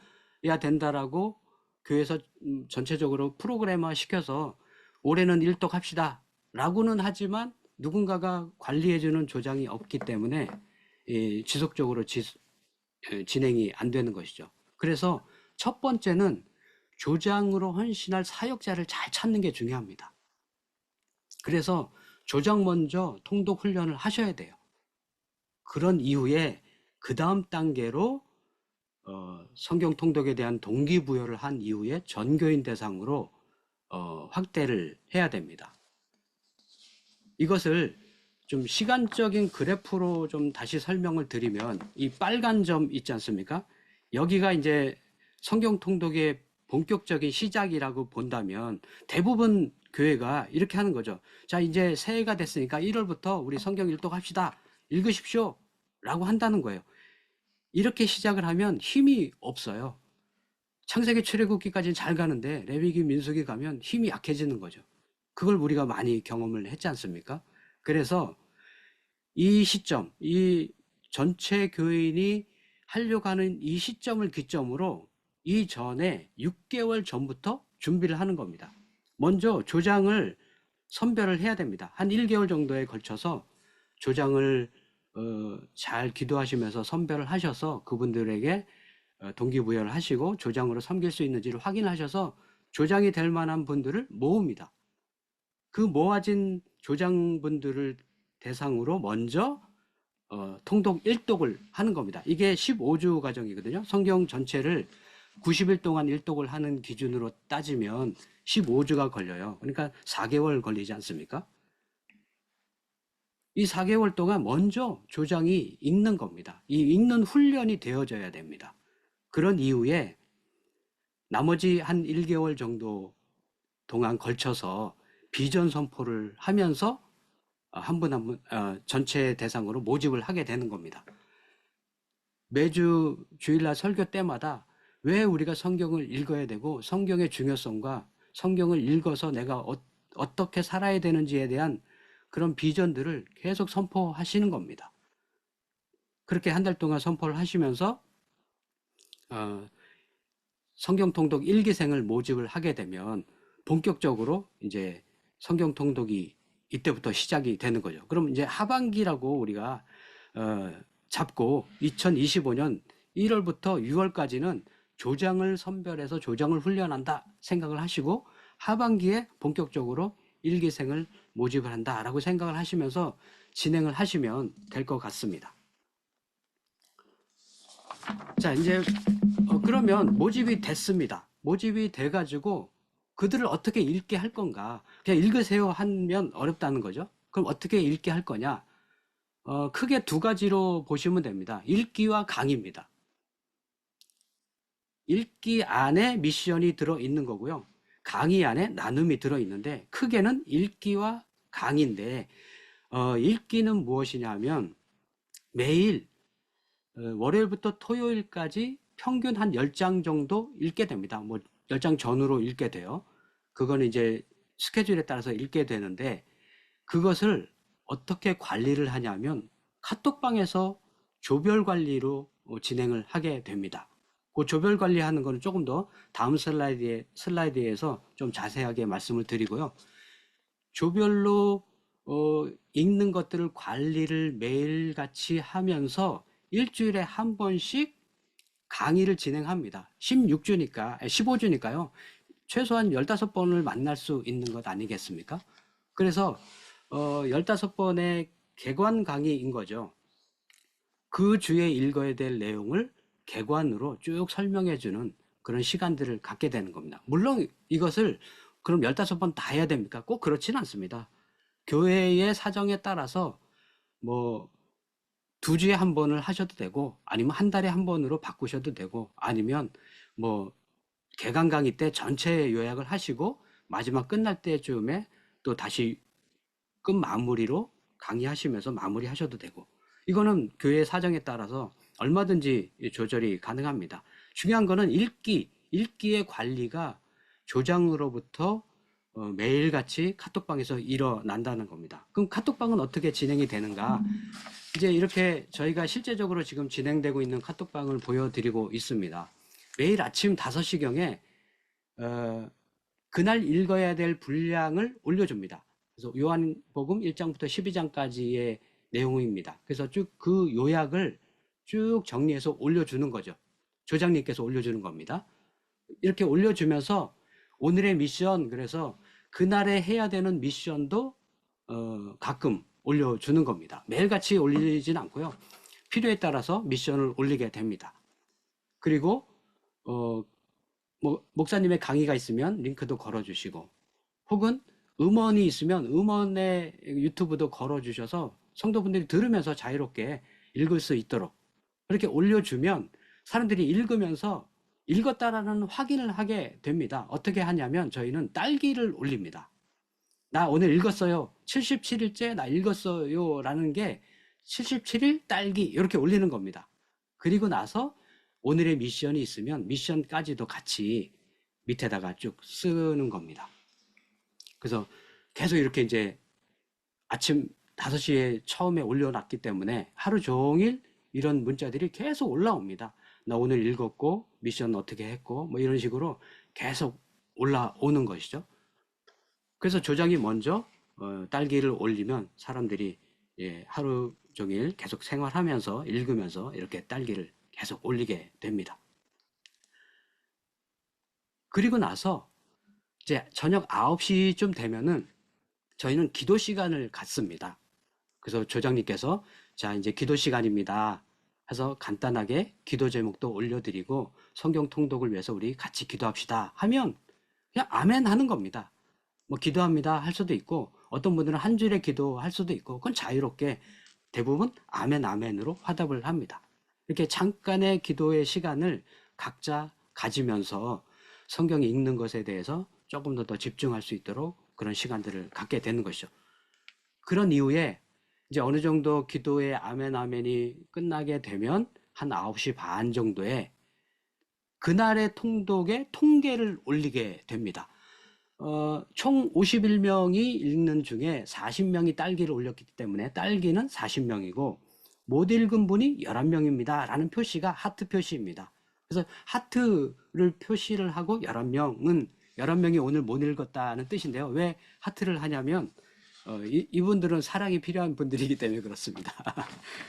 A: 된다라고 교회에서 전체적으로 프로그램화 시켜서 올해는 일독합시다 라고는 하지만 누군가가 관리해주는 조장이 없기 때문에 지속적으로 진행이 안 되는 것이죠. 그래서 첫 번째는 조장으로 헌신할 사역자를 잘 찾는 게 중요합니다. 그래서 조장 먼저 통독 훈련을 하셔야 돼요. 그런 이후에 그 다음 단계로 성경 통독에 대한 동기부여를 한 이후에 전교인 대상으로 확대를 해야 됩니다. 이것을 좀 시간적인 그래프로 좀 다시 설명을 드리면, 이 빨간 점 있지 않습니까? 여기가 이제 성경 통독의 본격적인 시작이라고 본다면 대부분 교회가 이렇게 하는 거죠. 자, 이제 새해가 됐으니까 1월부터 우리 성경 일독합시다. 읽으십시오. 라고 한다는 거예요. 이렇게 시작을 하면 힘이 없어요. 창세기 출애굽기까지는 잘 가는데 레위기 민수기 가면 힘이 약해지는 거죠. 그걸 우리가 많이 경험을 했지 않습니까? 그래서 이 시점, 이 전체 교인이 하려고 하는 이 시점을 기점으로 이전에 6개월 전부터 준비를 하는 겁니다. 먼저 조장을 선별을 해야 됩니다. 한 1개월 정도에 걸쳐서 조장을 잘 기도하시면서 선별을 하셔서 그분들에게 동기부여를 하시고 조장으로 섬길 수 있는지를 확인하셔서 조장이 될 만한 분들을 모읍니다. 그 모아진 조장분들을 대상으로 먼저 통독 1독을 하는 겁니다. 이게 15주 과정이거든요. 성경 전체를 90일 동안 1독을 하는 기준으로 따지면 15주가 걸려요. 그러니까 4개월 걸리지 않습니까? 이 4개월 동안 먼저 조장이 읽는 겁니다. 이 읽는 훈련이 되어져야 됩니다. 그런 이후에 나머지 한 1개월 정도 동안 걸쳐서 비전 선포를 하면서 한 분 한 분 전체 대상으로 모집을 하게 되는 겁니다. 매주 주일날 설교 때마다 왜 우리가 성경을 읽어야 되고 성경의 중요성과 성경을 읽어서 내가 어떻게 살아야 되는지에 대한 그런 비전들을 계속 선포하시는 겁니다. 그렇게 한 달 동안 선포를 하시면서 성경 통독 일기생을 모집을 하게 되면 본격적으로 이제 성경 통독이 이때부터 시작이 되는 거죠. 그럼 이제 하반기라고 우리가 잡고 2025년 1월부터 6월까지는 조장을 선별해서 조장을 훈련한다 생각을 하시고, 하반기에 본격적으로 일기생을 모집을 한다라고 생각을 하시면서 진행을 하시면 될 것 같습니다. 자, 이제 그러면 모집이 됐습니다. 모집이 돼가지고 그들을 어떻게 읽게 할 건가? 그냥 읽으세요 하면 어렵다는 거죠. 그럼 어떻게 읽게 할 거냐? 크게 두 가지로 보시면 됩니다. 읽기와 강의입니다. 읽기 안에 미션이 들어있는 거고요. 강의 안에 나눔이 들어있는데, 크게는 읽기와 강의인데, 읽기는 무엇이냐 하면 매일 월요일부터 토요일까지 평균 한 10장 정도 읽게 됩니다. 뭐 10장 전후로 읽게 돼요. 그거는 이제 스케줄에 따라서 읽게 되는데, 그것을 어떻게 관리를 하냐면 카톡방에서 조별 관리로 진행을 하게 됩니다. 그 조별 관리하는 거는 조금 더 다음 슬라이드에서 좀 자세하게 말씀을 드리고요. 조별로 읽는 것들을 관리를 매일같이 하면서 일주일에 한 번씩 강의를 진행합니다. 15주니까요. 최소한 15번을 만날 수 있는 것 아니겠습니까? 그래서 15번의 개관 강의인 거죠. 그 주에 읽어야 될 내용을 개관으로 쭉 설명해 주는 그런 시간들을 갖게 되는 겁니다. 물론 이것을 그럼 15번 다 해야 됩니까? 꼭 그렇지는 않습니다. 교회의 사정에 따라서 뭐 2주에 한 번을 하셔도 되고, 아니면 한 달에 한 번으로 바꾸셔도 되고, 아니면 뭐 개강 강의 때 전체 요약을 하시고 마지막 끝날 때쯤에 또 다시 끝 마무리로 강의하시면서 마무리하셔도 되고, 이거는 교회 사정에 따라서 얼마든지 조절이 가능합니다. 중요한 거는 읽기의 관리가 조장으로부터 매일같이 카톡방에서 일어난다는 겁니다. 그럼 카톡방은 어떻게 진행이 되는가? 이제 이렇게 저희가 실제적으로 지금 진행되고 있는 카톡방을 보여드리고 있습니다. 매일 아침 5시경에 그날 읽어야 될 분량을 올려줍니다. 그래서 요한복음 1장부터 12장까지의 내용입니다. 그래서 쭉 그 요약을 쭉 정리해서 올려주는 거죠. 조장님께서 올려주는 겁니다. 이렇게 올려주면서 오늘의 미션, 그래서 그날에 해야 되는 미션도 가끔 올려주는 겁니다. 매일같이 올리진 않고요. 필요에 따라서 미션을 올리게 됩니다. 그리고 뭐 목사님의 강의가 있으면 링크도 걸어주시고, 혹은 음원이 있으면 음원의 유튜브도 걸어주셔서 성도분들이 들으면서 자유롭게 읽을 수 있도록 그렇게 올려주면 사람들이 읽으면서 읽었다라는 확인을 하게 됩니다. 어떻게 하냐면 저희는 딸기를 올립니다. 나 오늘 읽었어요. 77일째 나 읽었어요 라는 게 77일 딸기 이렇게 올리는 겁니다. 그리고 나서 오늘의 미션이 있으면 미션까지도 같이 밑에다가 쭉 쓰는 겁니다. 그래서 계속 이렇게 이제 아침 5시에 처음에 올려놨기 때문에 하루 종일 이런 문자들이 계속 올라옵니다. 나 오늘 읽었고 미션 어떻게 했고 뭐 이런 식으로 계속 올라오는 것이죠. 그래서 조장이 먼저 딸기를 올리면 사람들이 하루 종일 계속 생활하면서 읽으면서 이렇게 딸기를 계속 올리게 됩니다. 그리고 나서 이제 저녁 9시쯤 되면은 저희는 기도 시간을 갖습니다. 그래서 조장님께서 자 이제 기도 시간입니다 해서 간단하게 기도 제목도 올려드리고 성경 통독을 위해서 우리 같이 기도합시다 하면 그냥 아멘 하는 겁니다. 뭐 기도합니다 할 수도 있고, 어떤 분들은 한 줄에 기도할 수도 있고, 그건 자유롭게 대부분 아멘 아멘으로 화답을 합니다. 이렇게 잠깐의 기도의 시간을 각자 가지면서 성경 읽는 것에 대해서 조금 더 집중할 수 있도록 그런 시간들을 갖게 되는 것이죠. 그런 이후에 이제 어느 정도 기도의 아멘 아멘이 끝나게 되면 한 9시 반 정도에 그날의 통독의 통계를 올리게 됩니다. 총 51명이 읽는 중에 40명이 딸기를 올렸기 때문에 딸기는 40명이고 못 읽은 분이 11명입니다 라는 표시가 하트 표시입니다. 그래서 하트를 표시를 하고 11명이 오늘 못 읽었다는 뜻인데요. 왜 하트를 하냐면 이분들은 사랑이 필요한 분들이기 때문에 그렇습니다.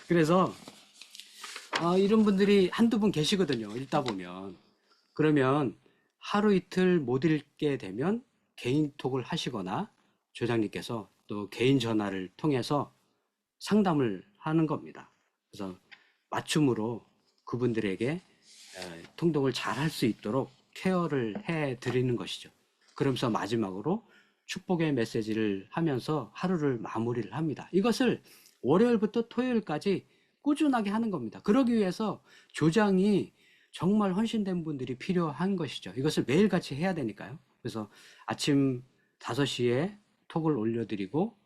A: 그래서 이런 분들이 한두 분 계시거든요. 읽다 보면. 그러면 하루 이틀 못 읽게 되면 개인톡을 하시거나 조장님께서 또 개인 전화를 통해서 상담을 하는 겁니다. 그래서 맞춤으로 그분들에게 통독을 잘 할 수 있도록 케어를 해 드리는 것이죠. 그러면서 마지막으로 축복의 메시지를 하면서 하루를 마무리를 합니다. 이것을 월요일부터 토요일까지 꾸준하게 하는 겁니다. 그러기 위해서 조장이 정말 헌신된 분들이 필요한 것이죠. 이것을 매일같이 해야 되니까요. 그래서 아침 5시에 톡을 올려드리고,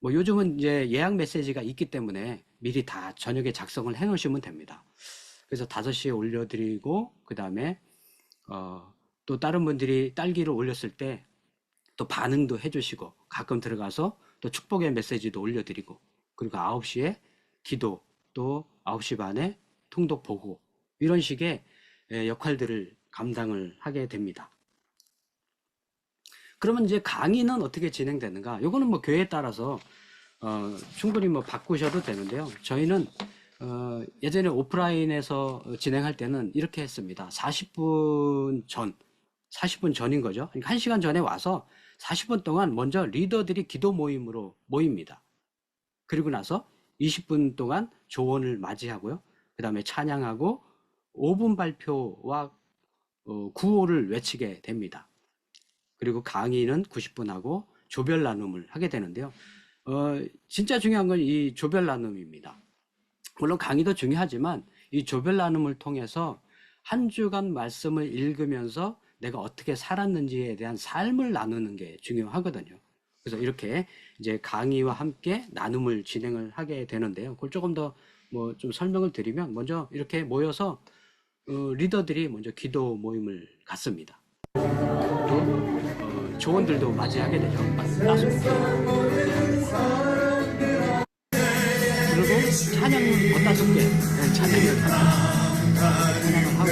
A: 뭐 요즘은 이제 예약 메시지가 있기 때문에 미리 다 저녁에 작성을 해 놓으시면 됩니다. 그래서 5시에 올려드리고, 그 다음에 또 다른 분들이 딸기를 올렸을 때 또 반응도 해주시고, 가끔 들어가서 또 축복의 메시지도 올려드리고, 그리고 9시에 기도, 또 9시 반에 통독 보고, 이런 식의 역할들을 감당을 하게 됩니다. 그러면 이제 강의는 어떻게 진행되는가? 요거는 뭐 교회에 따라서 충분히 뭐 바꾸셔도 되는데요. 저희는 예전에 오프라인에서 진행할 때는 이렇게 했습니다. 40분 전인 거죠. 그러니까 1시간 전에 와서 40분 동안 먼저 리더들이 기도 모임으로 모입니다. 그리고 나서 20분 동안 조언을 맞이하고요. 그 다음에 찬양하고 5분 발표와 구호를 외치게 됩니다. 그리고 강의는 90분 하고 조별 나눔을 하게 되는데요. 진짜 중요한 건 이 조별 나눔입니다. 물론 강의도 중요하지만 이 조별 나눔을 통해서 한 주간 말씀을 읽으면서 내가 어떻게 살았는지에 대한 삶을 나누는 게 중요하거든요. 그래서 이렇게 이제 강의와 함께 나눔을 진행을 하게 되는데요. 그걸 조금 더 뭐 좀 설명을 드리면, 먼저 이렇게 모여서 리더들이 먼저 기도 모임을 갖습니다. 또 조언들도 맞이하게 되죠. 그리고 찬양을 5개 찬양을 하고,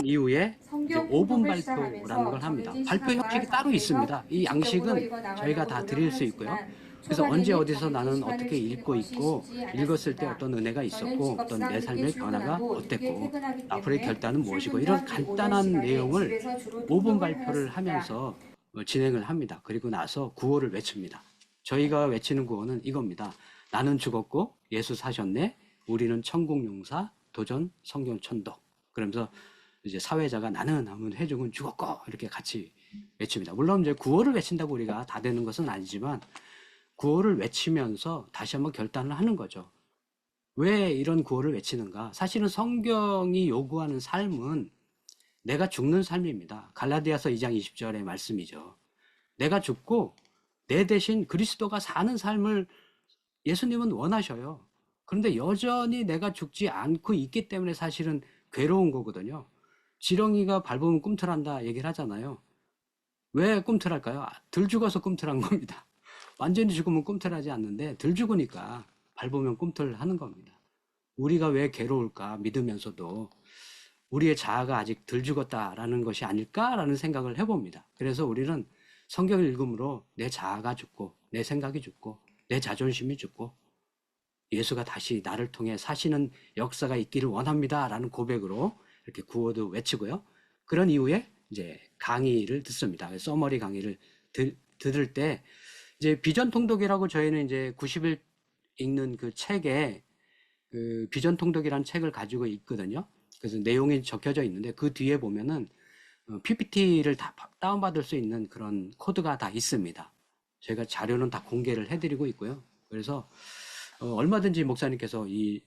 A: 이후에 이제 5분 발표라는 걸 합니다. 발표 형식이 따로 있습니다. 이 양식은 저희가 다 드릴 수 있고요. 그래서 언제 어디서 나는 어떻게 읽고 있고, 읽었을 때 어떤 은혜가 있었고, 어떤 내 삶의 변화가 어땠고, 앞으로의 결단은 무엇이고, 이런 간단한 내용을 5분 발표를 하면서 진행을 합니다. 그리고 나서 구호를 외칩니다. 저희가 외치는 구호는 이겁니다. 나는 죽었고 예수 사셨네. 우리는 천국 용사 도전 성경 천독. 그러면서 이제 사회자가 나는 하면 회중은 죽었고, 이렇게 같이 외칩니다. 물론 이제 구호를 외친다고 우리가 다 되는 것은 아니지만, 구호를 외치면서 다시 한번 결단을 하는 거죠. 왜 이런 구호를 외치는가? 사실은 성경이 요구하는 삶은 내가 죽는 삶입니다. 갈라디아서 2장 20절의 말씀이죠. 내가 죽고 내 대신 그리스도가 사는 삶을 예수님은 원하셔요. 그런데 여전히 내가 죽지 않고 있기 때문에 사실은 괴로운 거거든요. 지렁이가 밟으면 꿈틀한다 얘기를 하잖아요. 왜 꿈틀할까요? 덜 죽어서 꿈틀한 겁니다. 완전히 죽으면 꿈틀하지 않는데 덜 죽으니까 밟으면 꿈틀하는 겁니다. 우리가 왜 괴로울까 믿으면서도 우리의 자아가 아직 덜 죽었다라는 것이 아닐까라는 생각을 해봅니다. 그래서 우리는 성경을 읽음으로 내 자아가 죽고, 내 생각이 죽고, 내 자존심이 죽고, 예수가 다시 나를 통해 사시는 역사가 있기를 원합니다라는 고백으로 이렇게 구호도 외치고요. 그런 이후에 이제 강의를 듣습니다. 서머리 강의를 들을 때 이제 비전 통독이라고 저희는 이제 90일 읽는 그 책에 그 비전 통독이라는 책을 가지고 있거든요. 그래서 내용이 적혀져 있는데 그 뒤에 보면은 PPT를 다 다운받을 수 있는 그런 코드가 다 있습니다. 저희가 자료는 다 공개를 해드리고 있고요. 그래서 얼마든지 목사님께서 이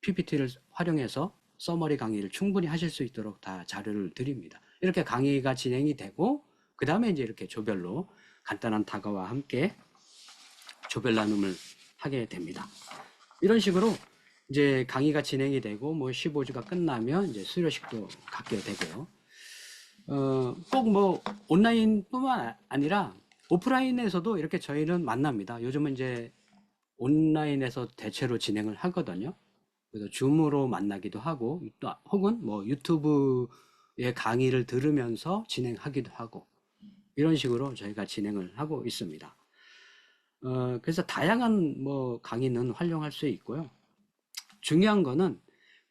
A: PPT를 활용해서 서머리 강의를 충분히 하실 수 있도록 다 자료를 드립니다. 이렇게 강의가 진행이 되고, 그 다음에 이제 이렇게 조별로 간단한 다과와 함께 조별 나눔을 하게 됩니다. 이런 식으로 이제 강의가 진행이 되고, 뭐 15주가 끝나면 이제 수료식도 갖게 되고요. 꼭 뭐 온라인뿐만 아니라 오프라인에서도 이렇게 저희는 만납니다. 요즘은 이제 온라인에서 대체로 진행을 하거든요. 그래서 줌으로 만나기도 하고 또 혹은 뭐 유튜브의 강의를 들으면서 진행하기도 하고 이런 식으로 저희가 진행을 하고 있습니다. 그래서 다양한 뭐 강의는 활용할 수 있고요. 중요한 거는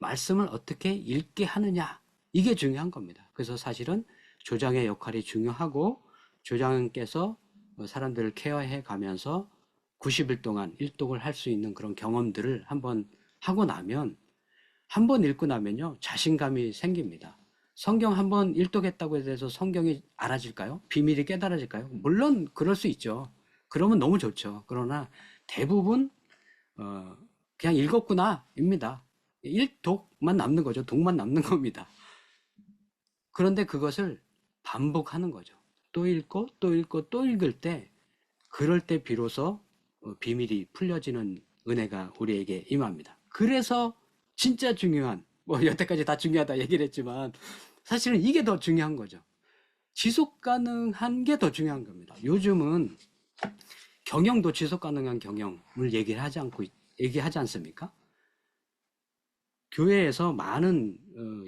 A: 말씀을 어떻게 읽게 하느냐, 이게 중요한 겁니다. 그래서 사실은 조장의 역할이 중요하고, 조장께서 사람들을 케어해 가면서 90일 동안 일독을 할 수 있는 그런 경험들을 한번 하고 나면, 한번 읽고 나면요 자신감이 생깁니다. 성경 한번 일독했다고 해서 성경이 알아질까요? 비밀이 깨달아질까요? 물론 그럴 수 있죠. 그러면 너무 좋죠. 그러나 대부분 그냥 읽었구나 입니다. 일독만 남는 거죠. 독만 남는 겁니다. 그런데 그것을 반복하는 거죠. 또 읽고 또 읽고 또 읽을 때, 그럴 때 비로소 비밀이 풀려지는 은혜가 우리에게 임합니다. 그래서 진짜 중요한, 뭐 여태까지 다 중요하다 얘기를 했지만 사실은 이게 더 중요한 거죠. 지속 가능한 게 더 중요한 겁니다. 요즘은 경영도 지속 가능한 경영을 얘기하지 않습니까? 교회에서 많은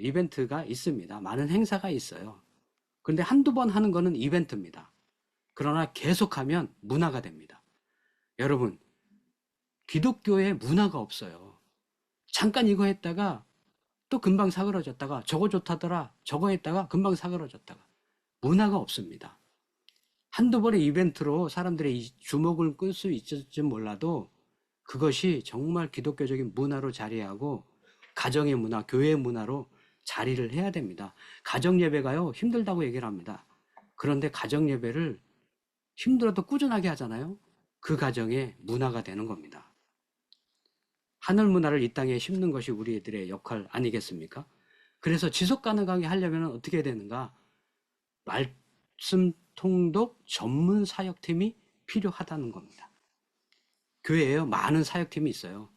A: 이벤트가 있습니다. 많은 행사가 있어요. 그런데 한두 번 하는 거는 이벤트입니다. 그러나 계속하면 문화가 됩니다. 여러분, 기독교에 문화가 없어요. 잠깐 이거 했다가 또 금방 사그러졌다가, 저거 좋다더라, 저거 했다가 금방 사그러졌다가, 문화가 없습니다. 한두 번의 이벤트로 사람들의 주목을 끌 수 있을지 몰라도 그것이 정말 기독교적인 문화로 자리하고 가정의 문화, 교회의 문화로 자리를 해야 됩니다. 가정 예배가요 힘들다고 얘기를 합니다. 그런데 가정 예배를 힘들어도 꾸준하게 하잖아요. 그 가정의 문화가 되는 겁니다. 하늘 문화를 이 땅에 심는 것이 우리들의 역할 아니겠습니까? 그래서 지속 가능하게 하려면 어떻게 해야 되는가? 말씀 통독 전문 사역팀이 필요하다는 겁니다. 교회에요 많은 사역팀이 있어요.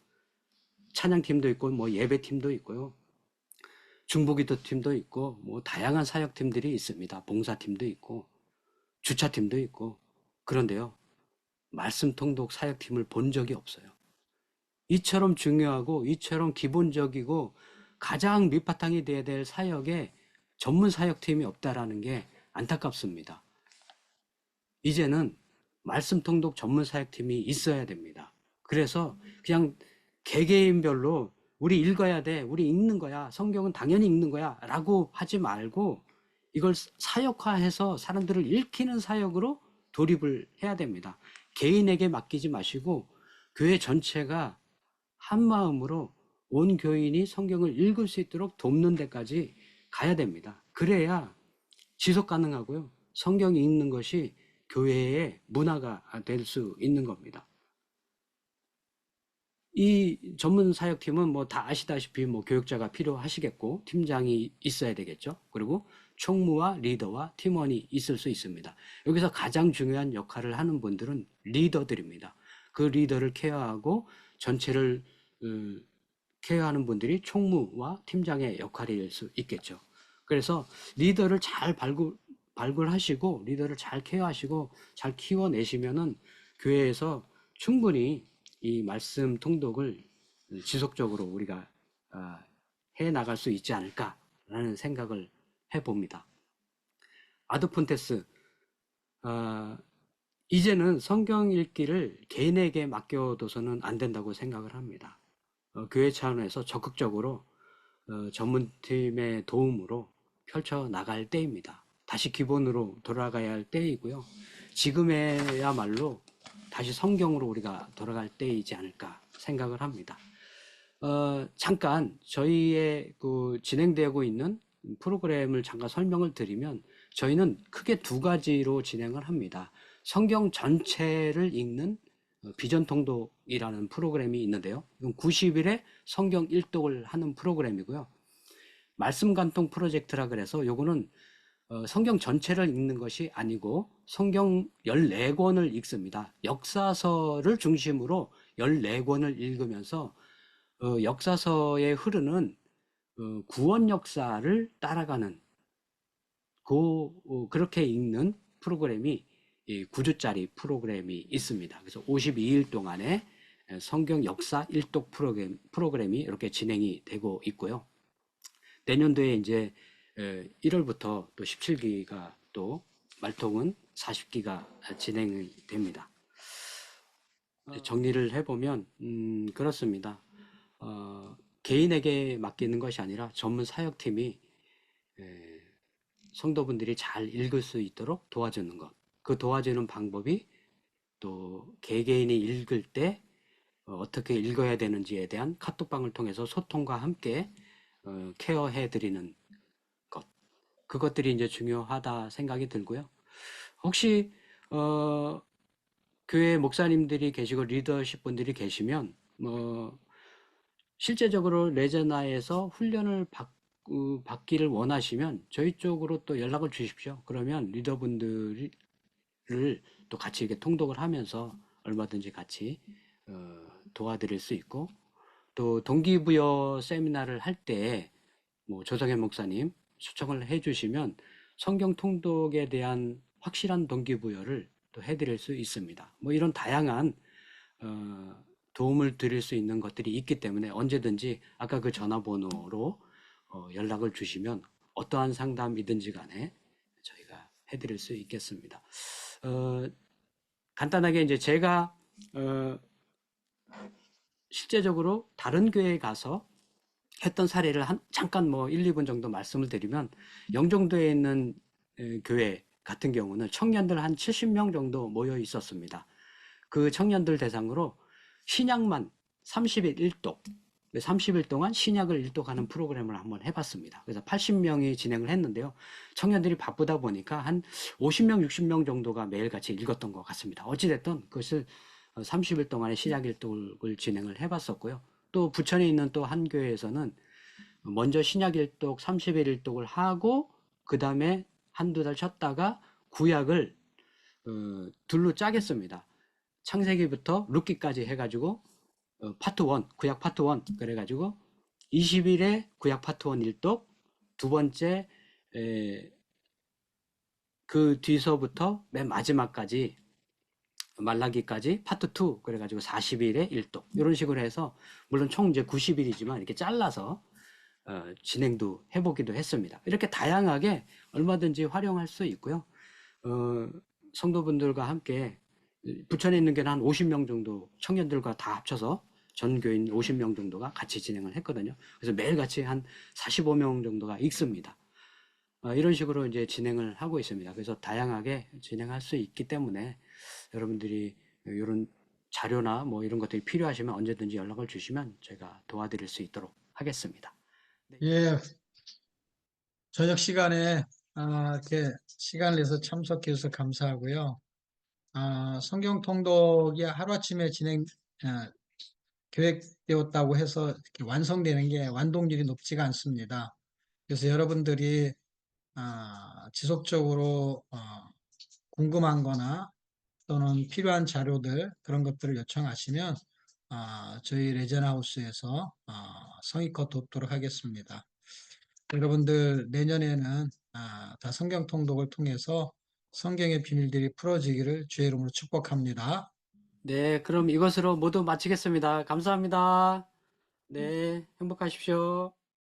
A: 찬양팀도 있고 뭐 예배팀도 있고요. 중보기도 팀도 있고 뭐 다양한 사역팀들이 있습니다. 봉사팀도 있고 주차팀도 있고. 그런데요, 말씀 통독 사역팀을 본 적이 없어요. 이처럼 중요하고 이처럼 기본적이고 가장 밑바탕이 돼야 될 사역에 전문 사역팀이 없다라는 게 안타깝습니다. 이제는 말씀 통독 전문 사역팀이 있어야 됩니다. 그래서 그냥 개개인별로 우리 읽어야 돼, 우리 읽는 거야, 성경은 당연히 읽는 거야 라고 하지 말고 이걸 사역화해서 사람들을 읽히는 사역으로 돌입을 해야 됩니다. 개인에게 맡기지 마시고 교회 전체가 한 마음으로 온 교인이 성경을 읽을 수 있도록 돕는 데까지 가야 됩니다. 그래야 지속 가능하고요, 성경 읽는 것이 교회의 문화가 될 수 있는 겁니다. 이 전문 사역팀은 뭐 다 아시다시피 뭐 교육자가 필요하시겠고 팀장이 있어야 되겠죠. 그리고 총무와 리더와 팀원이 있을 수 있습니다. 여기서 가장 중요한 역할을 하는 분들은 리더들입니다. 그 리더를 케어하고 전체를 케어하는 분들이 총무와 팀장의 역할일 수 있겠죠. 그래서 리더를 잘 발굴하시고 리더를 잘 케어하시고 잘 키워내시면은 교회에서 충분히 이 말씀 통독을 지속적으로 우리가 해 나갈 수 있지 않을까라는 생각을 해봅니다. 아드폰테스, 이제는 성경 읽기를 개인에게 맡겨둬서는 안 된다고 생각을 합니다. 교회 차원에서 적극적으로 전문팀의 도움으로 펼쳐나갈 때입니다. 다시 기본으로 돌아가야 할 때이고요. 지금에야말로 다시 성경으로 우리가 돌아갈 때이지 않을까 생각을 합니다. 잠깐 저희의 그 진행되고 있는 프로그램을 잠깐 설명을 드리면, 저희는 크게 두 가지로 진행을 합니다. 성경 전체를 읽는 비전 통독이라는 프로그램이 있는데요. 이건 90일에 성경 일독을 하는 프로그램이고요. 말씀 간통 프로젝트라 그래서 요거는 성경 전체를 읽는 것이 아니고 성경 14권을 읽습니다. 역사서를 중심으로 14권을 읽으면서 역사서에 흐르는 구원 역사를 따라가는 그렇게 읽는 프로그램이 9주짜리 프로그램이 있습니다. 그래서 52일 동안에 성경 역사 일독 프로그램이 이렇게 진행이 되고 있고요. 내년도에 이제 1월부터 또 17기가 또 말통은 40기가 진행이 됩니다. 정리를 해보면 그렇습니다. 개인에게 맡기는 것이 아니라 전문 사역팀이 성도분들이 잘 읽을 수 있도록 도와주는 것. 그 도와주는 방법이 또 개개인이 읽을 때 어떻게 읽어야 되는지에 대한 카톡방을 통해서 소통과 함께 케어해 드리는 것. 그것들이 이제 중요하다 생각이 들고요. 혹시 교회 목사님들이 계시고 리더십 분들이 계시면 실제적으로 레제나에서 훈련을 받기를 원하시면 저희 쪽으로 또 연락을 주십시오. 그러면 리더분들을 또 같이 이렇게 통독을 하면서 얼마든지 같이 도와드릴 수 있고, 또 동기부여 세미나를 할 때 뭐 조성현 목사님 초청을 해주시면 성경 통독에 대한 확실한 동기부여를 또 해드릴 수 있습니다. 뭐 이런 다양한 도움을 드릴 수 있는 것들이 있기 때문에 언제든지 아까 그 전화번호로 연락을 주시면 어떠한 상담이든지 간에 저희가 해드릴 수 있겠습니다. 간단하게 이제 제가 실제적으로 다른 교회에 가서 했던 사례를 잠깐 뭐 1, 2분 정도 말씀을 드리면, 영종도에 있는 교회 같은 경우는 청년들 한 70명 정도 모여 있었습니다. 그 청년들 대상으로 신약만 30일 1독, 30일 동안 신약을 일독하는 프로그램을 한번 해봤습니다. 그래서 80명이 진행을 했는데요. 청년들이 바쁘다 보니까 한 50명, 60명 정도가 매일같이 읽었던 것 같습니다. 어찌됐든 그것을 30일 동안의 신약 일독을 진행을 해봤었고요. 또 부천에 있는 또 한 교회에서는 먼저 신약 일독 30일 일독을 하고 그 다음에 한두 달 쉬었다가 구약을 둘로 짜겠습니다. 창세기부터 룻기까지 해가지고 파트 1, 구약 파트 1 그래가지고 20일에 구약 파트 1 일독, 두 번째 그 뒤서부터 맨 마지막까지 말라기까지 파트 2 그래가지고 40일에 일독, 이런 식으로 해서 물론 총 이제 90일이지만 이렇게 잘라서 진행도 해보기도 했습니다. 이렇게 다양하게 얼마든지 활용할 수 있고요. 성도분들과 함께 부천에 있는 교회는 한 50명 정도 청년들과 다 합쳐서 전 교인 50명 정도가 같이 진행을 했거든요. 그래서 매일같이 한 45명 정도가 읽습니다. 이런 식으로 이제 진행을 하고 있습니다. 그래서 다양하게 진행할 수 있기 때문에 여러분들이 이런 자료나 뭐 이런 것들이 필요하시면 언제든지 연락을 주시면 제가 도와드릴 수 있도록 하겠습니다.
D: 예, 저녁 시간에 이렇게 시간을 내서 참석해 주셔서 감사하고요. 성경 통독이 하루아침에 계획되었다고 해서 이렇게 완성되는 게 완동률이 높지가 않습니다. 그래서 여러분들이 지속적으로 궁금한 거나 또는 필요한 자료들 그런 것들을 요청하시면 저희 레전하우스에서 성의껏 돕도록 하겠습니다. 여러분들 내년에는 다 성경 통독을 통해서 성경의 비밀들이 풀어지기를 주의 이름으로 축복합니다.
A: 네, 그럼 이것으로 모두 마치겠습니다. 감사합니다. 네, 행복하십시오.